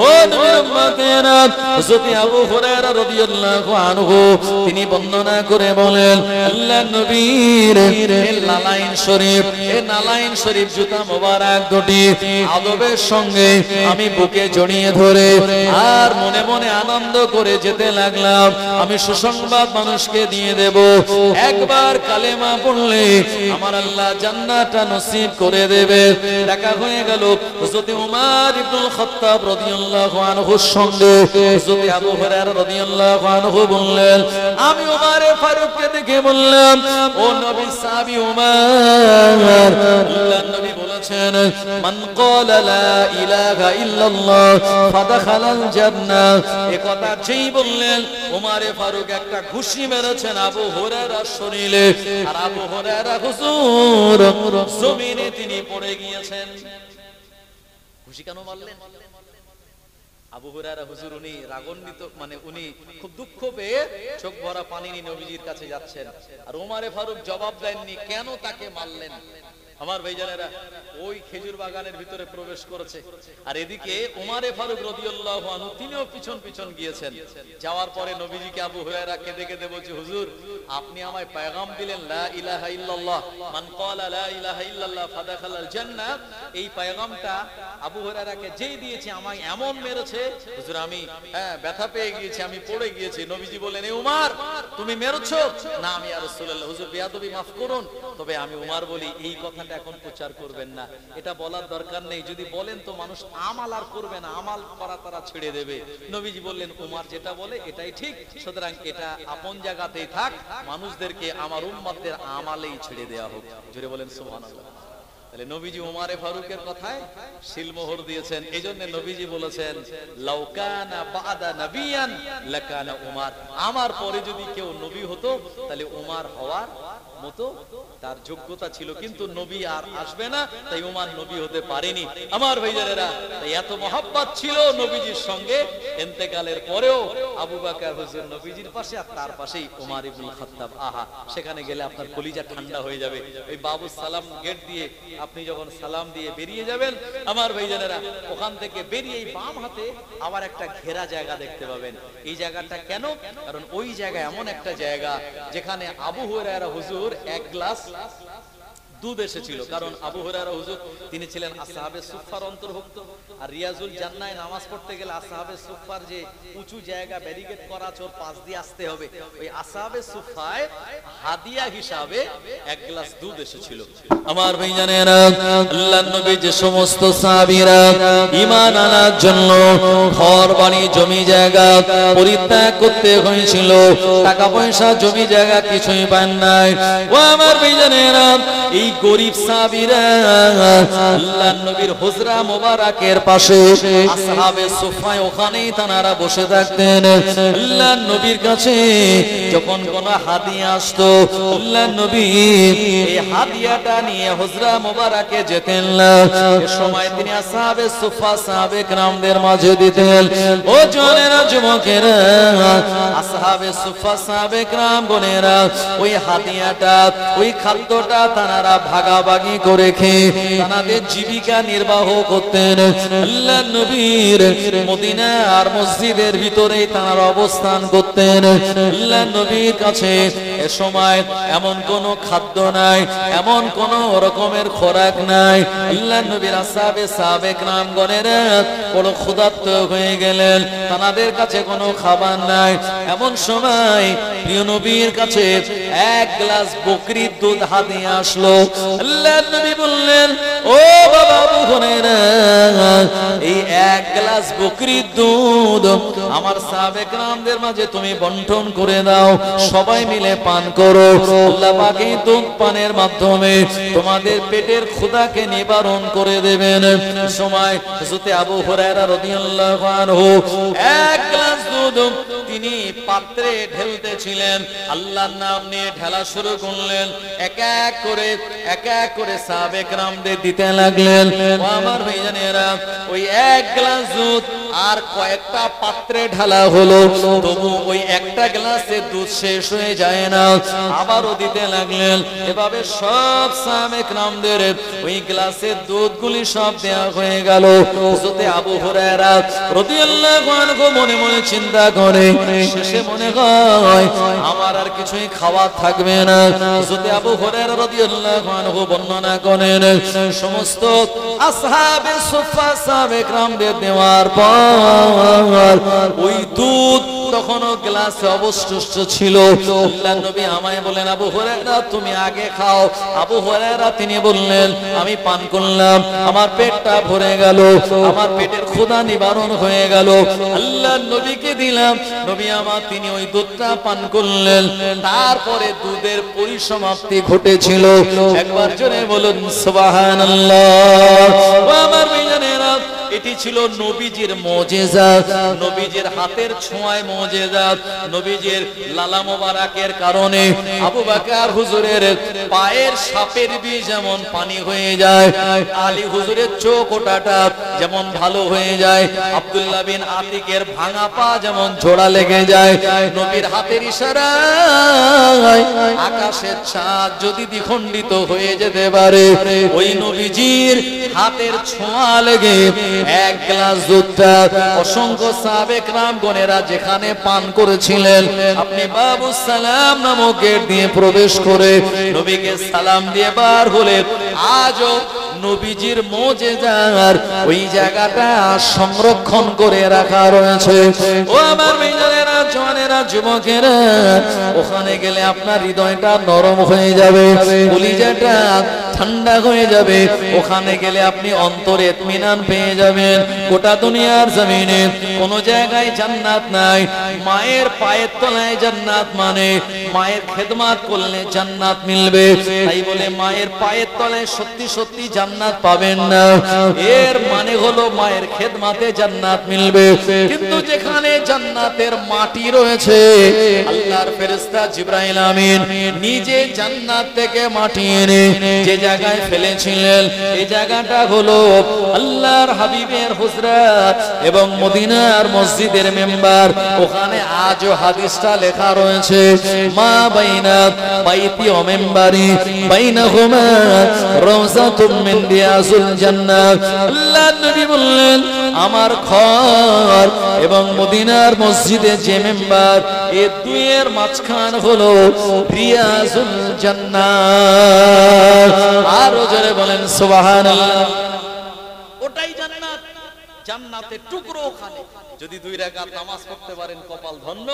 ও নবীর উম্মতেরা, হযরত আবু হুরায়রা রাদিয়াল্লাহু আনহু তিনি বর্ণনা করে বলেন, আল্লাহর নবীর এই নালাইন শরীফ, এই নালাইন শরীফ জুতা মোবারক দুটি আদবের সঙ্গে আমি বুকে জড়িয়ে ধরে আর মনে মনে আনন্দ করে যেতে লাগলাম। আমি সুসংবাদ মানুষকে দিয়ে দেব, একবার কালেমা পড়লে আমার আল্লাহ জান্নাতটা নসিব করে দেবে। দেখা হয়ে গেল হযরত উমর ইবনুল খাত্তাব রাদিয়াল্লাহু আনহুর সঙ্গে। হযরত আবু হুরায়রা রাদিয়াল্লাহু আনহু বললেন, আমি উমরে ফারুককে দেখে বললাম, ও নবী সাহাবী উমর, আল্লাহর নবী বলেছেন, মান ক্বালা লা ইলাহা ইল্লাল্লাহ ফাদাখালাল জান্নাহ। এই কথা যেই বললেন উমরে ফারুক একটা ঘুষি মেরেছেন আবু হুরায়রার শরীরে, আর আবু হুরায়রা হুজুর জমিনে তিনি পড়ে গিয়েছেন। ঘুষি কেন মারলেন? আবু হুরায়রা হুজুর উনি রাগান্বিত, মানে উনি খুব দুঃখ পেয়ে চোখ ভরা পানি নিয়ে নবীজির কাছে যাচ্ছেন, আর ওমরে ফারুক জবাব দেননি কেন তাকে মারলেন। আমার ভাইজানেরা, ওই খেজুর বাগানের ভিতরে প্রবেশ করেছে, আর এদিকে ওমরে ফারুক রাদিয়াল্লাহু আনহু তিনিও পিছন পিছন গিয়েছেন। যাওয়ার পরে নবীজিকে আবু হুরায়রা কেঁদে কেঁদে বলছে, হুজুর আপনি আমায় পয়গাম দিলেন লা ইলাহা ইল্লাল্লাহ, মান ক্বালা লা ইলাহা ইল্লাল্লাহ ফাদাখালাল জান্নাহ। এই পয়গামটা আবু হুরায়রাকে যেই দিয়েছি আমায় এমন মেরেছে হুজুর, আমি ব্যথা পেয়ে গিয়েছি, আমি পড়ে গিয়েছি। নবীজি বলেন, এ উমর তুমি মেরেছো? না আমি ইয়া রাসূলুল্লাহ, হুজুর বেয়াদবি মাফ করুন, তবে আমি উমর বলি এই কথাটা এখন প্রচার করবেন না, এটা বলার দরকার নেই, যদি বলেন তো মানুষ আমাল আর করবে না, আমাল করা তারা ছেড়ে দেবে। নবীজি বললেন, উমর যেটা বলে এটাই ঠিক, সুতরাং এটা আপন জায়গাতেই থাক, মানুষদেরকে আমার উম্মতদের আমালেই ছেড়ে দেওয়া হোক। জোরে বলেন সুবহানাল্লাহ। তাহলে নবীজি উমরে ফারুকের কথায় সিলমোহর দিয়েছেন। এইজন্য নবীজি বলেছেন, লাউ কানা বাদা নবিয়ান লাকানা উমর, আমার পরে যদি কেউ নবী হতো তাহলে উমর হওয়ার মতো তার যোগ্যতা ছিল, কিন্তু নবী আর আসবে না, তাই উমর নবী হতে পারেনি। আমার ভাইজানেরা, তাই এত মহব্বত ছিল নবীজির সঙ্গে, ইন্তেকালের পরেও আবু বকর হুজুর নবীজির পাশে, আর তার পাশেই উমর ইবনুল খাত্তাব। আহা, সেখানে গেলে আপনার কলিজা ঠান্ডা হয়ে যাবে। ওই বাবু সালাম গেট দিয়ে আপনি যখন সালাম দিয়ে বেরিয়ে যাবেন, আমার ভাইজানেরা, ওখান থেকে বেরিয়ে বাম হাতে আবার একটা ঘেরা জায়গা দেখতে পাবেন। এই জায়গাটা কেন? কারণ ওই জায়গা এমন একটা জায়গা যেখানে আবু হুরায়রা হুজুর এক গ্লাস দুধ এসেছিল। কারণ আবু হুরায়রা হুজুর তিনি ছিলেন আসহাবে সুফফার অন্তর্ভুক্ত, আর রিয়াজুল জান্নায় নামাজ পড়তে গেলে আসহাবে সুফফার যে উঁচু জায়গা ব্যারিকেড করা আছে ওর পাশ দিয়ে আসতে হবে, ওই আসহাবে সুফফায় হাদিয়া হিসাবে এক গ্লাস দুধ এসেছিল। আমার ভাইজানেরা, আল্লাহর নবী যে সমস্ত সাহাবীরা ঈমান আনার জন্য ঘর বাড়ি জমি জায়গা পরিত্যাগ করতে হয়েছিল, টাকা পয়সা জমি জায়গা কিছুই পান নাই, ও আমার ভাইজানেরা, এই গরিব সাহাবীরা আল্লাহর নবীর হুজরা মোবারকের পাশে আসহাবে সুফফায় ওখানেই তারা বসে থাকতেন। আল্লাহর নবীর কাছে যখন কোন হাদিয়া আসতো, আল্লাহর নবী এই হাদিয়াটা নিয়ে হুজরা মোবারকে যেতেন না, এই সময় তিনি আসহাবে সুফফা সাহাবে کرامদের মাঝে দিতেন। ও জওয়ানেরা, যুবকেরা, আসহাবে সুফফা সাহাবে کرام বোনেরা ওই হাদিয়াটা, ওই খাদ্যটা তারা ভাগাভাগি করে খেয়ে তাদের জীবিকা নির্বাহ করতেন। আল্লাহর নবীর মদিনা আর মসজিদের ভিতরে তারা অবস্থান করতেন। আল্লাহর নবীর কাছে এ সময় এমন কোন খাদ্য নাই, এমন কোন রকমের খোরাক নাই। আল্লাহর নবীর আসহাবে সাহাবে کرامগণেরা বড় ক্ষুধার্ত হয়ে গেলেন, তাদের কাছে কোনো খাবার নাই। এমন সময় প্রিয় নবীর কাছে এক গ্লাস বকরির দুধ হাদিয়া আসলো। আল্লাহর নবী বললেন, ও বাবা আবু হুরায়রা, এই এক গ্লাস বকরির দুধ আমার সাহাবে کرامদের মাঝে তুমি বন্টন করে দাও, সবাই মিলে পান করো। আল্লাহ পাক এই দুধ পানের মাধ্যমে তোমাদের পেটের ক্ষুধাকে নিবারণ করে দেবেন। সময় হযরত আবু হুরায়রা রাদিয়াল্লাহু আনহু এক গ্লাস দুধ তিনি পাত্রে ঢেলতেছিলেন, আল্লাহর নাম নিয়ে ঢেলা শুরু করলেন, এক এক করে সাহাবে کرامদের দিতে লাগলেন। ও আমার ভাইজানেরা, ওই এক গ্লাস দুধ আর কয়েকটা পাত্রে ঢালা হলো, তবু ওই একটা গ্লাসে দুধ শেষ হয়ে যায় না, আবারও দিতে লাগলেন। এভাবে সব সাহাবে কেরামদের ওই গ্লাসের দুধগুলি সব দেয়া হয়ে গেল। হযরত আবু হুরায়রা রাদিয়াল্লাহু আনহু মনে মনে চিন্তা করে, শেষে মনে হয় আমার আর কিছুই খাওয়া থাকবে না। হযরত আবু হুরায়রা রাদিয়াল্লাহু আনহু বর্ণনা করেন, সমস্ত আসহাবে সুফফা সাহাবে কেরামদের দেওয়ার পর ওই দুধ তখনও গ্লাসে অবশিষ্ট ছিল। আল্লাহর নবী আমায় বলেন, আবু হুরায়রা তুমি আগে খাও। আবু হুরায়রা তিনি বললেন, আমি পান করলাম, আমার পেটটা ভরে গেল, আমার পেটের ক্ষুধা নিবারণ হয়ে গেল। আল্লাহর নবীকে দিলাম, নবী আমার তিনি ওই দুধটা পান করলেন। তারপরে দুধের পরিসমাপ্তি ঘটেছিল। একবার জোরে বলুন সুবহানাল্লাহ। আমার ভাইজানেরা, এটি ছিল নবীজির মুজিজা, নবীজির হাতের ছোঁয়ায় মুজিজা, নবীজির লালা মোবারকের কারণে আবু বকর হুজুরের পায়ের সাপের বিষ যেমন পানি হয়ে যায়, আলী হুজুরের চোখ ওটাটা যেমন ভালো হয়ে যায়, আব্দুল্লাহ বিন আতিকের ভাঙা পা যেমন জোড়া লেগে যায়, নবীর হাতের ইশারায় আকাশের চাঁদ যদি দ্বিখণ্ডিত হয়ে যেতে পারে, ওই নবীজির হাতের ছোঁয়া লেগে এক গ্লাস দুধটা অসংখ্য সাহাবে কেরামগণেরা যেখানে পান করেছিলেন, আপনি বাবু সালাম নামক গেট দিয়ে প্রবেশ করে নবীকে সালাম দিয়ে বার হলে আজও নবীজির মুজিজার ওই জায়গাটা সংরক্ষণ করে রাখা রয়েছে। ও আমার ভাইজানেরা, জওয়ানেরা, যুবকেরা, ওখানে গেলে আপনার হৃদয়টা নরম হয়ে যাবে, কলিজাটা ঠান্ডা হয়ে যাবে। ওখানে গেলে আপনি অন্তরে ইতমিনান পেয়ে যাবেন। গোটা দুনিয়ার জমিনে কোন জায়গায় জান্নাত নাই, মায়ের পায়ের তলায় জান্নাত, মানে মায়ের খেদমত করলে জান্নাত মিলবে। তাই বলে মায়ের পায়ের তলায় সত্যি সত্যি জান্নাত পাবেন না, এর মানে হলো মায়ের খেদমতে জান্নাত মিলবে। কিন্তু যেখানে জান্নাতের মাটি রয়েছে, আল্লাহর ফেরেশতা জিবরাইল আমিন নিজে জান্নাত থেকে মাটি এনে যে জায়গায় ফেলেছিলেন, এই জায়গাটা হলো আল্লাহর হাবিবের হুজরাত এবং মদিনার মসজিদের মেম্বার। ওখানে আজও হাদিসটা লেখা রয়েছে, মা বাইনা বাইতি ওয়া মিম্বারি বাইনাহুমা রাওযাতুম মিন রিয়াজুল জান্নাহ। আল্লাহর নবী বললেন, আমার ঘর এবং মদিনার মসজিদে যে মেম্বার, এই দুইয়ের মাঝখান হলো রিয়াজুল জান্নাহ। আরো জোরে বলেন সুবহানাল্লাহ। ওটাই জান্নাত, জান্নাতের টুকরো ওখানে। যদি 2 রাকাত নামাজ পড়তে পারেন কপাল ধন্য।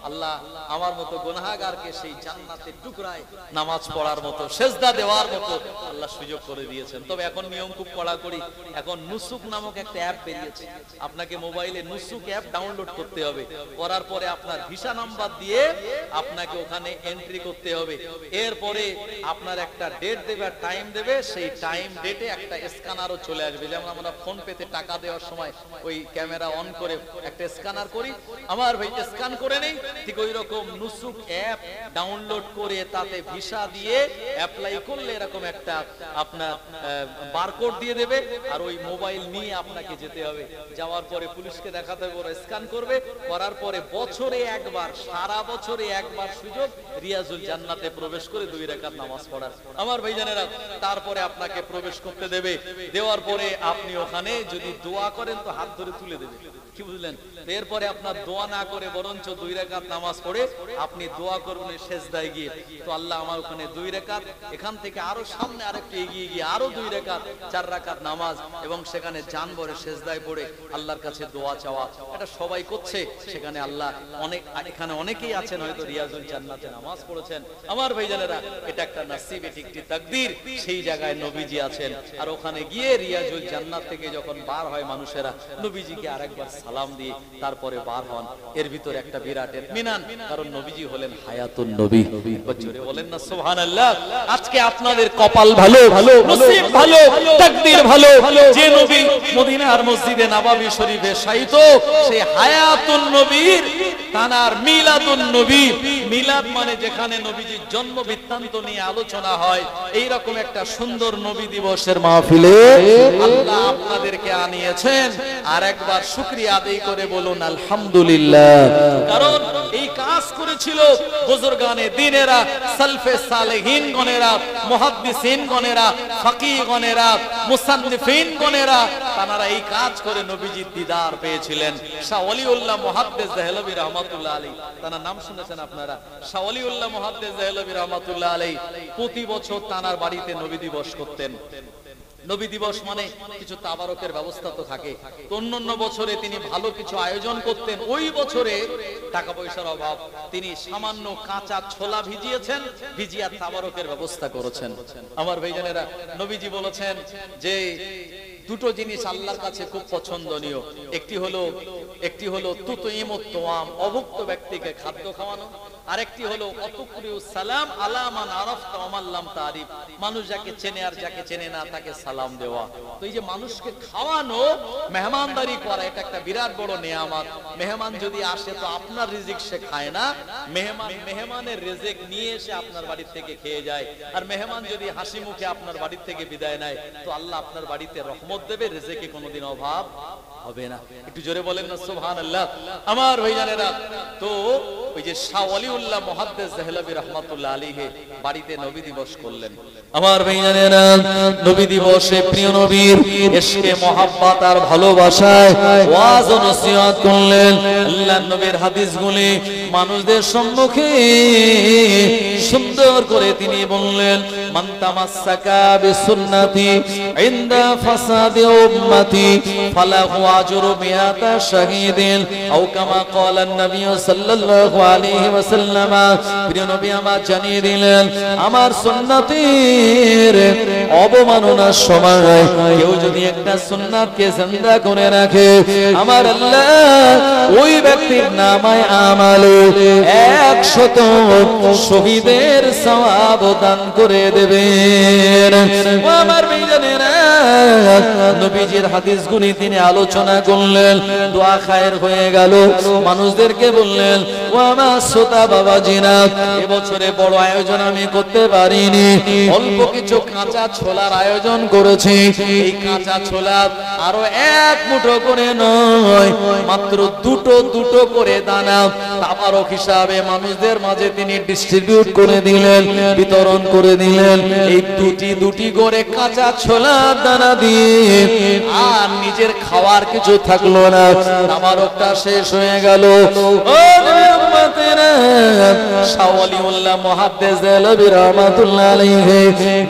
আল্লাহ আমার মতো গুনাহগারকে সেই জান্নাতের টুকরায় নামাজ পড়ার মতো, সেজদা দেওয়ার মতো আল্লাহ সুযোগ করে দিয়েছেন। তবে এখন নিয়ম খুব কড়াকড়ি। এখন নুসুক নামক একটা অ্যাপ বেরিয়েছে, আপনাকে মোবাইলে নুসুক অ্যাপ ডাউনলোড করতে হবে। করার পরে আপনার ভিসা নাম্বার দিয়ে আপনাকে ওখানে এন্ট্রি করতে হবে। এরপরে আপনার একটা ডেট দেবে, টাইম দেবে, সেই টাইম ডেটে একটা স্ক্যানারও চলে আসবে। যেমন আমরা ফোন পেতে টাকা দেওয়ার সময় ওই ক্যামেরা অন করে একটা স্ক্যানার করি, আমার ভাই স্ক্যান করে নেই, ঠিক ওই রকম নুসুক অ্যাপ ডাউনলোড করে তাতে ভিসা দিয়ে অ্যাপ্লাই করলে এরকম একটা আপনার বারকোড দিয়ে দেবে। আর ওই মোবাইল নিয়ে আপনাকে যেতে হবে। যাওয়ার পরে পুলিশকে দেখাতে হবে, ওরা স্ক্যান করবে। করার পরে বছরে একবার, সারা বছরে একবার সুযোগ রিয়াজুল জান্নাতে প্রবেশ করে 2 রাকাত নামাজ পড়ার। আমার ভাইজানেরা, তারপরে আপনাকে প্রবেশ করতে দেবে। দেওয়ার পরে আপনি ওখানে যদি দোয়া করেন তো হাত ধরে তুলে দেবে, কি বুঝলেন? এরপরে আপনার দোয়া না করে বরঞ্চ 2 রাকাত নামাজ পড়ে আপনি দোয়া করবেন সেজদায় গিয়ে, তো আল্লাহ আমার ওখানে 2 রাকাত, এখান থেকে আরো সামনে আরেকটু এগিয়ে গিয়ে আরো 2 রাকাত, 4 রাকাত নামাজ, এবং সেখানে জান ভরে সেজদায় পড়ে আল্লাহর কাছে দোয়া চাওয়া। এটা সবাই করছে সেখানে। আল্লাহ অনেক, এখানে অনেকেই আছেন হয়তো রিয়াজুল জান্নাতে নামাজ পড়েছেন। আমার ভাইজানেরা, এটা একটা নসিব, এটি একটি তাকদীর। সেই জায়গায় নবীজি আছেন, আর ওখানে গিয়ে রিয়াজুল জান্নাত থেকে যখন বার হয় মানুষেরা, নবীজিকে আরেকবার সালাম দিয়ে তারপরে বার হন। এর ভিতরে একটা বিরাট ইতমিনান, কারণ নবীজি হলেন হায়াতুন নবী। জোরে বলেন না সুবহানাল্লাহ। আজকে আপনাদের কপাল ভালো, নসিব ভালো, তাকদীর ভালো, যে নবী মদিনার মসজিদে নববী শরীফে শায়িত, সেই হায়াতুন নবীর তানার মিলাদুন নবী মিলাদ মানে যেখানে নবীজির জন্ম বৃত্তান্ত নিয়ে আলোচনা হয়, এই রকম একটা সুন্দর নবী দিবসের মাহফিলে আল্লাহ আপনাদেরকে আনিয়েছেন। আর একবার শুকরিয়া আদায় করে বলুন আলহামদুলিল্লাহ। কারণ এই কাজ করেছিল বুজুর্গানে দ্বীনেরা, সালফে সালেহিন গণেরা, মুহাদ্দিসিন গণেরা, ফাকিহ গণেরা, মুসান্নিফিন গণেরা, তারা এই কাজ করে নবীজির দিদার পেয়েছিলেন। শাহ ওলিউল্লাহ মুহাদ্দিস দেহলভী রাহমাতুল্লাহ আলাইহি, তার নাম শুনেছেন আপনারা? শাহ ওলিউল্লাহ মুহাদ্দিস দেহলভী রাহমাতুল্লাহ আলাইহি প্রতি বছর তার বাড়িতে নবী দিবস করতেন। নবী দিবস মানে কিছু তাবারকের ব্যবস্থা তো থাকে, তো অন্যান্য বছরে তিনি ভালো কিছু আয়োজন করতেন। ওই বছরে টাকা পয়সার অভাব, তিনি সামান্য কাঁচা ছোলা ভিজিয়েছেন, ভিজিয়া তাবারকের ব্যবস্থা করেছেন। আমার ভাইজানেরা, নবীজি বলেছেন যে দুটো জিনিস আল্লাহর কাছে খুব পছন্দনীয়, একটি হলো তুতইমুত তোয়াম, অভুক্ত ব্যক্তিকে খাদ্য খাওয়ানো, আরেকটি হলো অতুকরিউ সালাম আলা মান আরাফতা ওয়া মান লাম তারিফ, মানুষ যাকে চেনে আর যাকে চেনে না তাকে সালাম দেওয়া। তো এই যে মানুষকে খাওয়ানো, মেহমানদারি করা, এটা একটা বিরাট বড় নেয়ামত। মেহমান যদি আসে তো আপনার রিজিক সে খায় না, মেহমানের রিজিক নিয়ে এসে আপনার বাড়ি থেকে খেয়ে যায়। আর মেহমান যদি হাসি মুখে আপনার বাড়ি থেকে বিদায় নেয় তো আল্লাহ আপনার বাড়িতে রহমত দেবে, রিজিকে কোনোদিন অভাব হবে না। একটু জোরে বলেন না সুবহানাল্লাহ। আমার ভাইজানেরা, তো ওই যে শাহ ওলিউল্লাহ মুহাদ্দিস দেহলভী রাহমাতুল্লাহ আলাইহি বাড়িতে নবী দিবস করলেন। আমার ভাইজানেরা, নবী দিবসে প্রিয় নবীর ইশকে মহব্বত আর ভালোবাসায় ওয়াজ ও নসিহত করলেন। আল্লাহর নবীর হাদিসগুলি মানুষদের সম্মুখে সুন্দর করে তিনি বললেন, মান তামাসসাকা বিসুন্নতি ইনদা ফাসাদি উম্মতি ফালাহু আজরু মিআতা শাহীদিন আও কামা ক্বালা নবী সাল্লাল্লাহু আলাইহি ওয়াসাল্লাম। প্রিয় নবী আমার জানিয়ে দিলেন, আমার সুন্নতের অবমাননার সময় কেউ যদি একটা সুন্নাতকে জিন্দা করে রাখে, আমার আল্লাহ ওই ব্যক্তির নামায় আমালে 100 শহীদের সওয়াব দান করে দেবেন। আমার ভাইজানেরা, নবীজির হাদিসগুলি তিনি আলোচনা করলেন, দোয়া খায়ের হয়ে গেল। মানুষদেরকে বললেন, ও আমার শ্রোতা বাবাজিরা, এবছরে বড় আয়োজন আমি করতে পারিনি, অল্প কিছু কাঁচা ছোলার আয়োজন করেছি। এই কাঁচা ছোলা আরো এক মুঠো করে নয়, মাত্র দুটো করে দানা তাবারক হিসাবে মানুষদের মাঝে তিনি ডিস্ট্রিবিউট করে দিলেন, বিতরণ করে দিলেন। এই দুটি করে কাঁচা ছোলার দানা দিয়ে আর নিজের খাওয়ার কিছু থাকলো না, তাবারকটা শেষ হয়ে গেল। ও উম্মতেরা, শাহ ওলিউল্লাহ মুহাদ্দিস দেহলভী রাহমাতুল্লাহ আলাইহি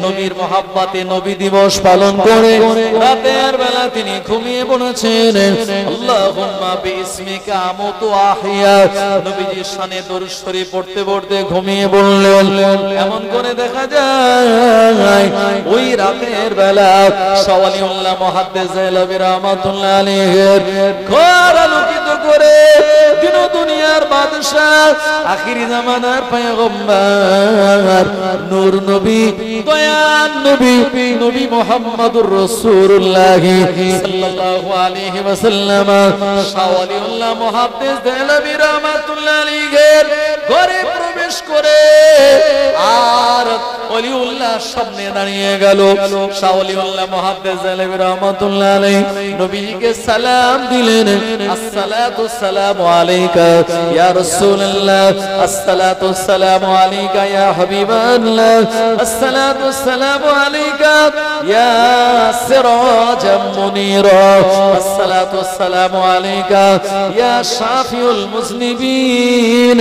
নবীর মহব্বতে নবী দিবস পালন করে রাতের বেলা তিনি ঘুমিয়ে পড়েছেন। আল্লাহুম্মা বিইসমিকা আমুতু আহিয়া, নবীজির শানে দরুদ শরীফ পড়তে পড়তে ঘুমিয়ে পড়লেন। এমন করে দেখা যায় ওই রাতের বেলা শাহ ওলিউল্লাহ মুহাদ্দিস দেহলভী রাহমাতুল্লাহ আলাইহি ঘর আলোকিত করে দিন দুনিয়ার বাদশা, আখিরি জামানার পয়গম্বর, নূর নবী, দয়ার নবী, নবী মুহাম্মদুর রাসূলুল্লাহ সাল্লাল্লাহু আলাইহি ওয়াসাল্লাম শাহ ওলিউল্লাহ মুহাদ্দিস দেহলভী রাহমাতুল্লাহ আলাইহি ঘরে প্রবেশ করে আর ওলিউল্লাহ সামনে দাঁড়িয়ে গেল। শাহ ওলিউল্লাহ মুহাদ্দিস দেহলভী রাহমাতুল্লাহ আলাইহি নবীকে সালাম দিলেন, আসসালাতু সালামু আলাইকা ইয়া রাসূলুল্লাহ, আসসালাতু সালামু আলাইকা ইয়া হাবিবাল্লাহ, আসসালাতু সালামু আলাইকা ইয়া সিরাজাম মুনীরা, আসসালাতু সালামু আলাইকা ইয়া শাফিউল মুজনিবিন,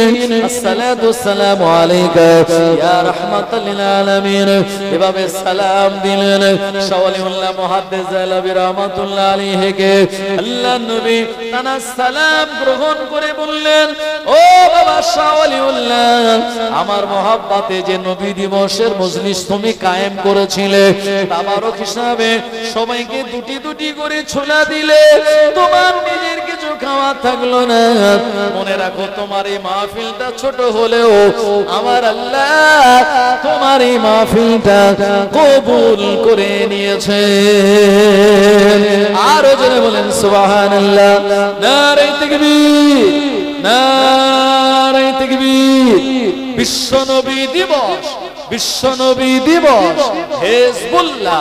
আসসালাতু সালামু আলাইকা ইয়া রাহমাতাল লিল আলামিন। এভাবে সালাম দিলেন। শাহ ওলিউল্লাহ মুহাদ্দিস দেহলভী রাহমাতুল্লাহ আলাইহি কে আল্লাহর নবী তারা সালাম গ্রহণ করে বললেন, ও বাবা শাহ ওলিউল্লাহ, আমার মহব্বতে যে নবী দিবসের মজলিস তুমি কায়েম করেছিলে, তাবারক হিসাবে সবাইকে দুটি করে ছোলা দিলে, তোমার নিজের কিছু খাওয়া থাকলো না। মনে রাখো, তোমার এই মাহফিলটা ছোট হলেও আমার আল্লাহ তোমার এই মাহফিলটা কবুল করে নিয়েছে। আরো জোরে বলেন সুবহানাল্লাহ। নারে তাকবীর, নারে তাকবীর। বিশ্বনবী দিবস, বিশ্বনবী দিবস হিজবুল্লাহ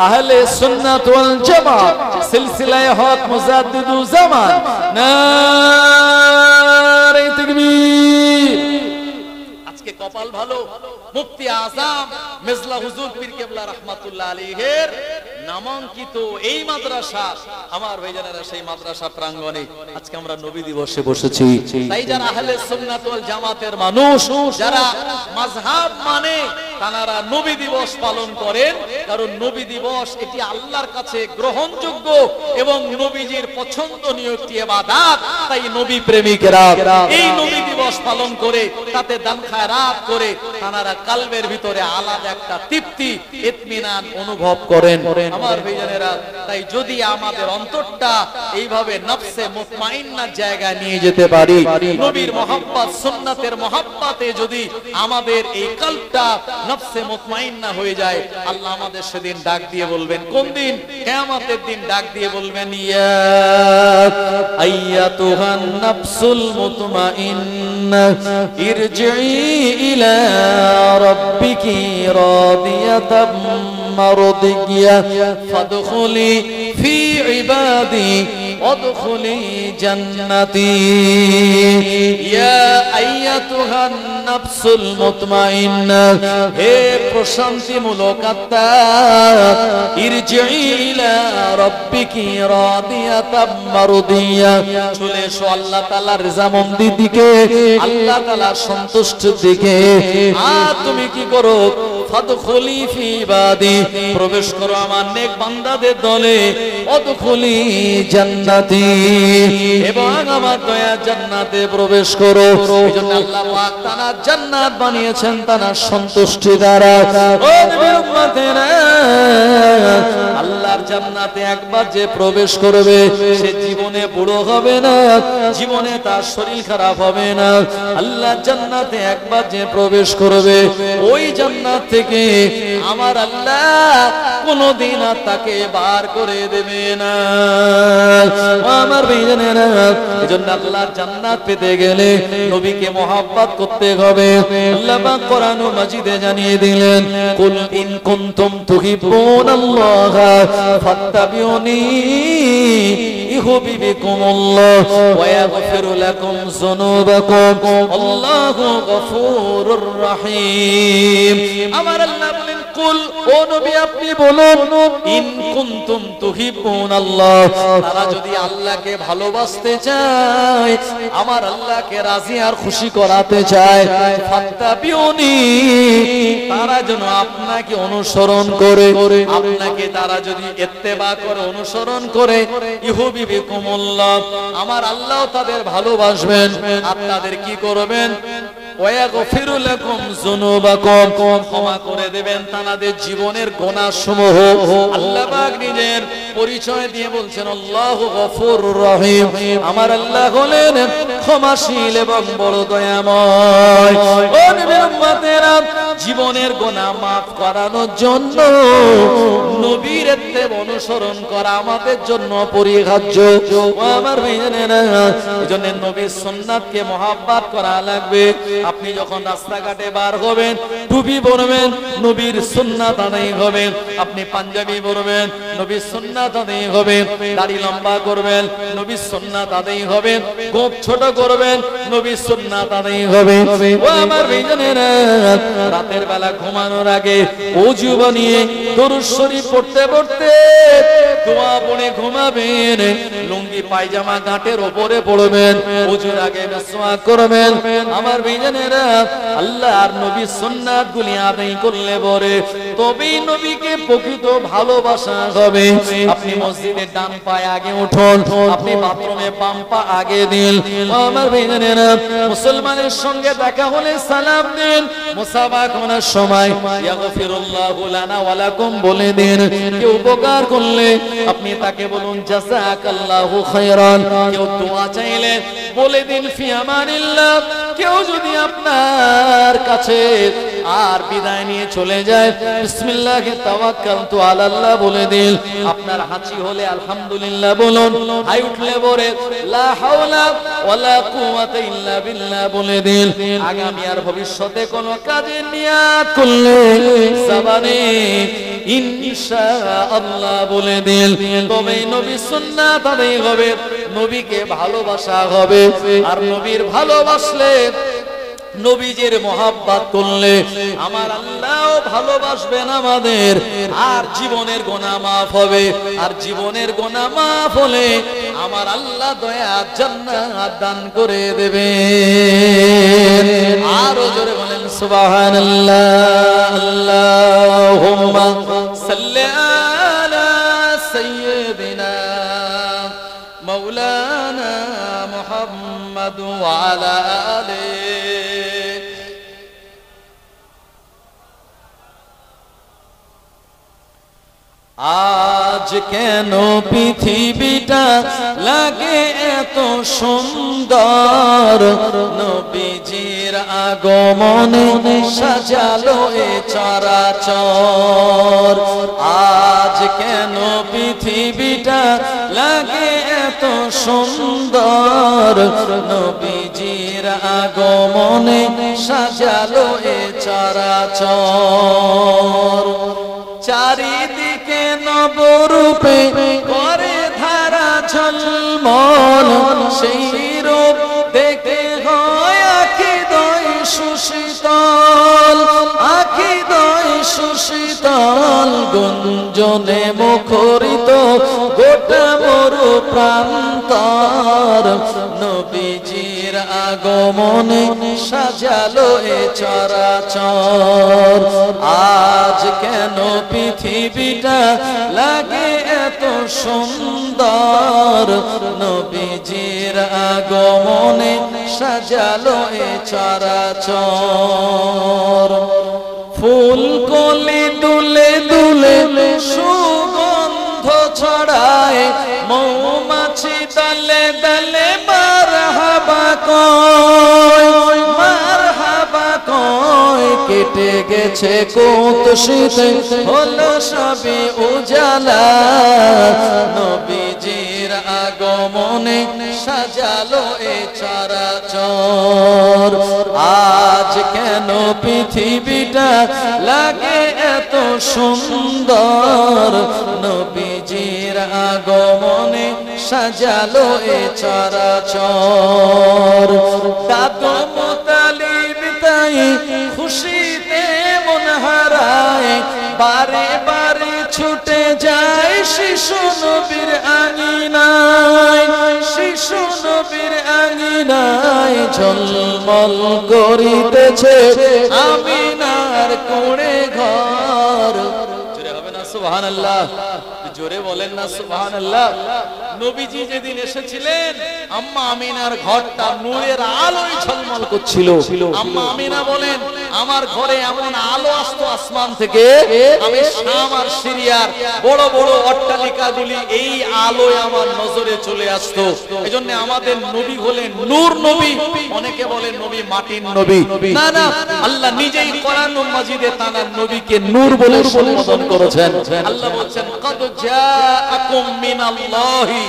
আহলে সুন্নাত ওয়াল জামাত সিলসিলায়ে হক মুজাদ্দিদুজ জামান নারে তাকবীর। আজকে কপাল ভালো, মুফতি আযম মেজলা হুজুর পীর কেবলা রাহমাতুল্লাহ আলাইহির নামাঙ্কিত এই মাদ্রাসা, আমার ভাইজানেরা সেই মাদ্রাসা প্রাঙ্গণে আজকে আমরা নবী দিবসে বসেছি। তাই যারা আহলে সুন্নাত ওয়াল জামাতের মানুষ, যারা মাযহাব মানে, তারা নবী দিবস পালন করেন, কারণ নবী দিবস এটি আল্লাহর কাছে গ্রহণযোগ্য এবং নবীজির পছন্দনীয় একটি ইবাদত। তাই নবী প্রেমিকেরা এই নবী দিবস পালন করে, তাতে দান খায়রাত করে, তারা কলবের ভিতরে আলাদা একটা তৃপ্তি, ইতমিনান অনুভব করেন আমার ভাইজানেরা। তাই যদি আমাদের অন্তরটা এইভাবে নফসে মুতমাইন্নার জায়গায় নিয়ে যেতে পারি, নবীর মহব্বত সুন্নাতের মহব্বতে যদি আমাদের এই কলবটা নফসে মুতমাইন্না হয়ে যায়, আল্লাহ আমাদের সেদিন ডাক দিয়ে বলবেন, কোন দিন? কিয়ামতের দিন ডাক দিয়ে বলবেন, ইয়া আইয়াতুহান নাফসুল মুতমাইন্না ইরজিই ইলা রাব্বিকি রাদিয়াতাম মারদিয়া ফাদখুলি ফি ইবাদি ওয়াদখুলি জান্নাতি। ইয়া আইয়াতুহান নাফসুল মুতমাইন্না, হে প্রশান্তিমূলক আত্মা, ইরজিই ইলা রাব্বিকি রাদিয়াতাম মারদিয়া, চলে এসো আল্লাহ তাআলার রিজামন্দির দিকে, আল্লাহ তাআলার সন্তুষ্টির দিকে। আর তুমি কি করো? ফাদখুলি ফি ইবাদি, প্রবেশ করো আমার নেক বান্দাদের দলে, ওয়াদখুলি জান্নাতি, এবং আমার দয়া জান্নাতে প্রবেশ করো। এইজন্য আল্লাহ পাক তাআলা জান্নাত বানিয়েছেন তার সন্তুষ্টি দ্বারা। ও নবীর উম্মতেরা, আল্লাহর জান্নাতে একবার যে প্রবেশ করবে, সে জীবনে বুড়ো হবে না, জীবনে তার শরীর খারাপ হবে না। আল্লাহর জান্নাতে একবার যে প্রবেশ করবে, ওই জান্নাত থেকে আমার আল্লাহ কোনদিন আর তাকে বার করে দেবে না আমার ভাইজানেরা। এজন্য আল্লাহর জান্নাত পেতে গেলে নবীকে মহব্বত করতে হবে। আল্লাহ পাক কোরআন মাজিদে জানিয়ে দিলেন, কুল ইন কুনতুম তুহিব্বুনাল্লাহ ফাত্তাবিউনি ইউহিব্বুকুমুল্লাহ ওয়া ইয়াগফির লাকুম যুনুবাকুম আল্লাহু গফুরুর রহিম। আমার আল্লাহ বলেন, কুল, ও নবী আপনি বলুন, ইন কুনতুম তুহিব্বুনাল্লাহ, তারা যদি আল্লাহকে ভালোবাসতে চায়, আমার আল্লাহকে রাজি আর খুশি করাতে চায়, ফাত্তাবিউনি, তারা যেন আপনাকে অনুসরণ করে, আপনাকে তারা যদি ইত্তেবা করে, অনুসরণ করে, ইউহিব্বুকুমুল্লাহ, আমার আল্লাহ তাদের ভালোবাসবেন আর তাদের কি করবেন? ওয়াগফির লাকুম যুনুবাকুম, ক্ষমা করে দেবেন তাদের জীবনের গুনাহসমূহ। আল্লাহ পাক নিজের পরিচয় দিয়ে বলছেন, আল্লাহু গফুরুর রহিম, আমার আল্লাহ হলেন ক্ষমাশীল এবং বড় দয়াময়। ও নবীর উম্মতেরা, জীবনের গুনাহ maaf করানোর জন্য নবীর ইত্তেবা অনুসরণ করা আমাদের জন্য পরিহার্য। ও আমার ভাইজানেরা, এজন্য নবীর সুন্নাতকে মহব্বত করা লাগবে। আপনি যখন রাস্তাঘাটে বার হবেন, টুপি পরবেন, নবীর সুন্নাত আদায় হবে। আপনি পাঞ্জাবি পরবেন, নবীর সুন্নাত আদায় হবে। দাড়ি লম্বা করবেন, নবীর সুন্নাত আদায় হবে। গোঁফ ছোট করবেন, নবীর সুন্নাত আদায় হবে। ও আমার ভাইজানেরা, রাতের বেলা ঘুমানোর আগে ওযু বানিয়ে দরুদ শরীফ পড়তে পড়তে দোয়া পড়ে ঘুমাবেন। লুঙ্গি পায়জামা ঘাটের উপরে পড়বেন, ওযুর আগে মিসওয়াক করবেন। আমার ভাইজানেরা, আল্লাহর নবীর সুন্নাত গুলি আদায় করলে পরে তবেই নবীকে প্রকৃত ভালোবাসা হবে। আপনি মসজিদের ডান পায়ে আগে উঠুন, আপনি বাথরুমে বাম পা আগে দিন। আমার ভাইজানেরা, মুসলমানের সঙ্গে দেখা হলে সালাম দিন। মুসাফা করার সময় ইয়াগফিরুল্লাহু লানা ওয়া লাকুম বলে দিন। কেউ উপকার করলে আপনি তাকে বলুন জাযাকাল্লাহু খায়রান। কেউ দোয়া চাইলে বলে দিন ফি আমানিল্লাহ। কেউ যদি আপনার কাছে আর বিদায় নিয়ে চলে যায়, বিসমিল্লাহি তাওয়াক্কালতু আলাল্লাহ বলে দিন। আপনার হাঁচি হলে আলহামদুলিল্লাহ বলুন, হাই উঠলে বলে লা হাওলা ওয়ালা কুওয়াতা ইল্লা বিল্লাহ বলে দিন। আগামী আর ভবিষ্যতে কোনো কাজে নিয়াত করলে জবানে ইনশাআল্লাহ বলে দিন। তবে নবী সুন্নাত আদায় হবে, নবীকে ভালোবাসা হবে। আর নবীর ভালোবাসলে, নবীজির মহব্বত করলে আমার আল্লাহ ভালোবাসবেন আমাদের। আর জীবনের গুনাহ মাফ হবে। আর জীবনের গুনাহ মাফ হলে আমার আল্লাহ দয়া জান্নাত দান করে দেবেন। আরো জোরে বলেন সুবহানাল্লাহ। আল্লাহুম্মা সাল্লি আলা সাইয়্যিদিনা মাওলানা মুহাম্মাদ ওয়া আলা আলিহি। আজ কেন পৃথিবীটা লাগে এত সুন্দর, নবীজির আগমনে সাজালো এ চরাচর। আজ কেন পৃথিবীটা লাগে এত সুন্দর, নবীজির আগমনে সাজালো এ চরাচর। চারিদিকে নবরূপে করে ধারা ঝলমল, সেই রূপ দেখে হয় আখি দয় সুশীতল, আখি দয় সুশীতল। গুঞ্জনে মুখরিত গোটা মরু প্রান্তর, নবীজির আগমনে সাজালো এ চরাচর। আজ কেন পৃথিবীটা লাগে এত সুন্দর, নবীজির আগমনে সাজালো এ চরাচর। ফুল কলি দুলে দুলে সুগন্ধ ছড়ায়, মৌমাছি দলে দলে মারহাবা কয়, মারহাবা কয়। কেটে গেছে কোত শীতে হলো সবে উজালা, নবীজির আগমনে সাজালো এ চরাচর। আজ কেন পৃথিবীটা লাগে এত সুন্দর, নবীজির আগমনে সাজালো এ চরাচর। দাদু মুতালিব তাই খুশিতে মন হারায়, বারে বারে ছুটে যায় শিশু নবীর আঙিনায়, শিশু নবীর আঙিনায়। ঝলমল করিতেছে আমিনার কোণে ঘর। জোরে হবে না সুবহানাল্লাহ? জোরে বলেন না সুবহানাল্লাহ? নবীজি যেদিন এসেছিলেন আম্মা আমিনার ঘরটা নূরের আলোয় ঝলমল করছিল। আম্মা আমিনা বলেন আমার ঘরে এমন আলো আসতো আসমান থেকে, আমি শাম আর সিরিয়ার বড় বড় অট্টালিকাগুলি এই আলোয় আমার নজরে চলে আসতো। এজন্য আমাদের নবী হলেন নূর নবী। অনেকে বলেন নবী মাটির নবী, না না, আল্লাহ নিজেই কোরআন মাজিদে তার নবীকে নূর বলে সম্বোধন করেছেন। আল্লাহ বলেন কদ জাআকুম মিনাল্লাহি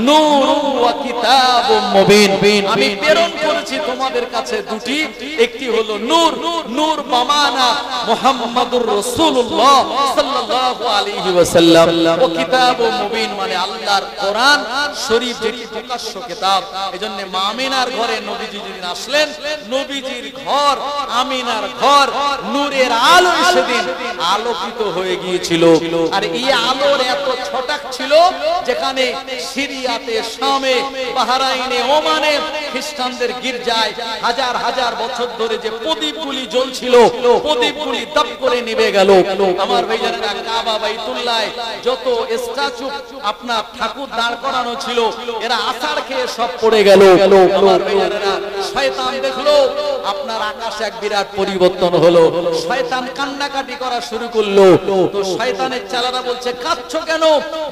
নূরুন ওয়া কিতাবুম মুবিন। আমি প্রেরণ করেছি তোমাদের কাছে দুটি, একটি হলো নূর, নূর বামানা মুহাম্মাদুর রাসূলুল্লাহ সাল্লাল্লাহু আলাইহি ওয়াসাল্লাম, ও কিতাবুম মুবিন মানে আল্লাহর কোরআন শরীফ যেটি প্রকাশ্য কিতাব। এজন্য মা আমিনার ঘরে নবীজি যেদিন আসলেন, নবীজির ঘর আমিনার ঘর নূরের আলোয় সেদিন আলোকিত হয়ে গিয়েছিল। আর এই আলোর এত ছটাক ছিল, যেখানে সিরিয়াতে, শামে, বাহরাইনে, ওমানে খ্রিস্টানদের গির্জায় হাজার হাজার বছর ধরে যে প্রদীপগুলি জ্বলছিল, প্রদীপগুলি দাপ করে নিভে গেল। আমার ভাইজানেরা, কাবা বাইতুল্লাহ যত স্ট্যাচু আপনার ঠাকুর দাঁড় করানো ছিল, এরা আষাঢ় খেয়ে সব পড়ে গেল। আমার ভাইজানেরা, শয়তান দেখলো আপনার আকাশে এক বিরাট পরিবর্তন হলো। শয়তান কান্নাকাটি করা শুরু করলো। তো শয়তানের চালারা বলছে, কাঁদছো কেন?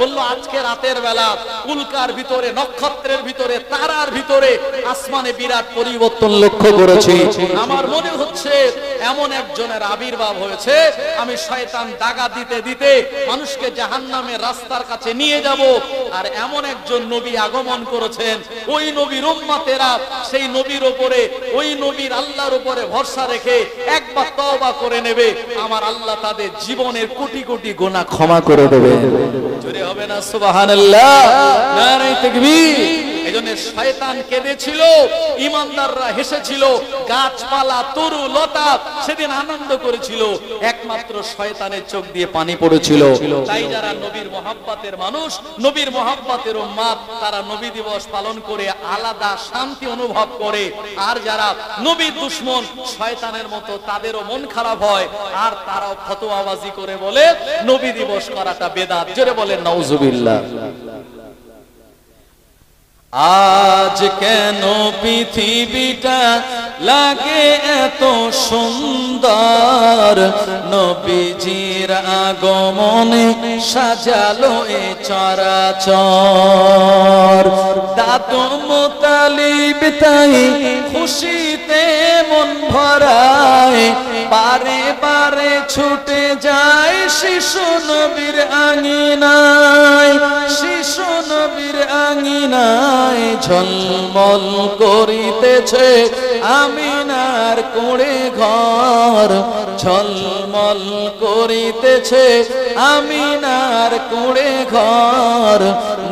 বললো, আজকে রাতের বেলা উল্কার ভিতরে, নক্ষত্রের ভিতরে, তারার ভিতরে আসমানে বিরাট পরিবর্তন লক্ষ্য করেছি। আমার মনে হচ্ছে এমন একজনের আবির্ভাব হয়েছে, আমি শয়তান দাগা দিতে দিতে মানুষকে জাহান্নামের রাস্তার কাছে নিয়ে যাব। আর এমন একজন নবী আগমন করেছেন, ওই নবীর উম্মতেরা সেই নবীর উপরে, ওই নবীর আল্লাহর উপরে ভরসা রেখে একবার তওবা করে নেবে, আমার আল্লাহ তাদের জীবনের কোটি কোটি গুনাহ ক্ষমা করে দেবে। জোরে হবে না সুবহানাল্লাহ, নারে তাকবীর। এজন্য শয়তান কেঁদেছিল, ঈমানদাররা হেসেছিল, গাছপালা তরু লতা সেদিন আনন্দ করেছিল, একমাত্র শয়তানের চোখ দিয়ে পানি পড়েছিল। তাই যারা নবীর মহব্বতের মানুষ, নবীর মহব্বতের উম্মত, তারা নবী দিবস পালন করে আলাদা শান্তি অনুভব করে। আর যারা নবীর দুশমন, শয়তানের মতো, তাদেরও মন খারাপ হয়, আর তারাও ফতোয়াবাজি করে বলে নবী দিবস করাটা বেদাত। জোরে বলেন নাউজুবিল্লাহ। আজ কেন পৃথিবীটা লাগে এত সুন্দর, নবীজির আগমনে সাজালো এ চরাচর। দাদু মুতালিব তাই খুশিতে মন ভরায়, বারে বারে ছুটে যায় শিশু নবীর আঙিনায়, শিশু নবীর আঙিনায় ঝলমল করিতেছে আমিনার কোণে ঘর, ঝলমল করিতেছে আমিনার কোণে ঘর,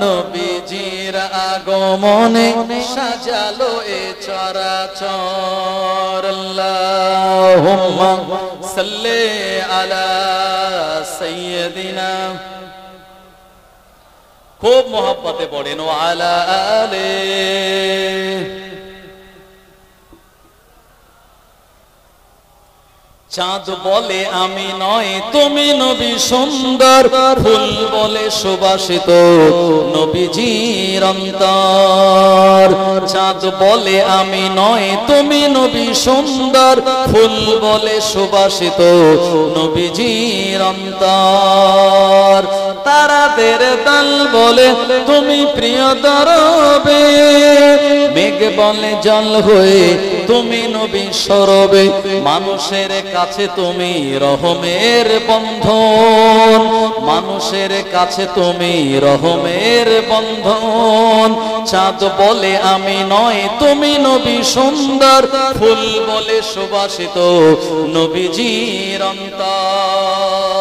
নবীজির আগমনে সাজালো এ চরাচর। আল্লাহুম্মা সাল্লি আলা সাইয়্যিদিনা, খুব মোহাব্বতে পড়েন, ও আলা আলে। চাঁদ বলে আমি নয় তুমি নবী সুন্দর, ফুল বলে সুবাসিত নবীজির অন্তর। চাঁদ বলে আমি নয় তুমি নবী সুন্দর, ফুল বলে সুবাসিত নবীজির অন্তর। তারাদের দল বলে তুমি প্রিয় দরবে, মেঘ বলে জল হয়ে তুমি নবী সরবে, মানুষের কাছে তুমি রহমের বন্ধন, মানুষের কাছে তুমি রহমের বন্ধন। চাঁদ বলে আমি নয় তুমি নবী সুন্দর, ফুল বলে সুবাসিত নবীজির অন্তর।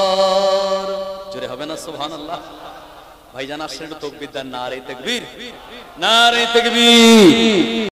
জোরে হবে না সুবহানাল্লাহ? ভাইজান আসছেন, তাকবীর দেন, নারে তাকবীর, নারে তাকবীর।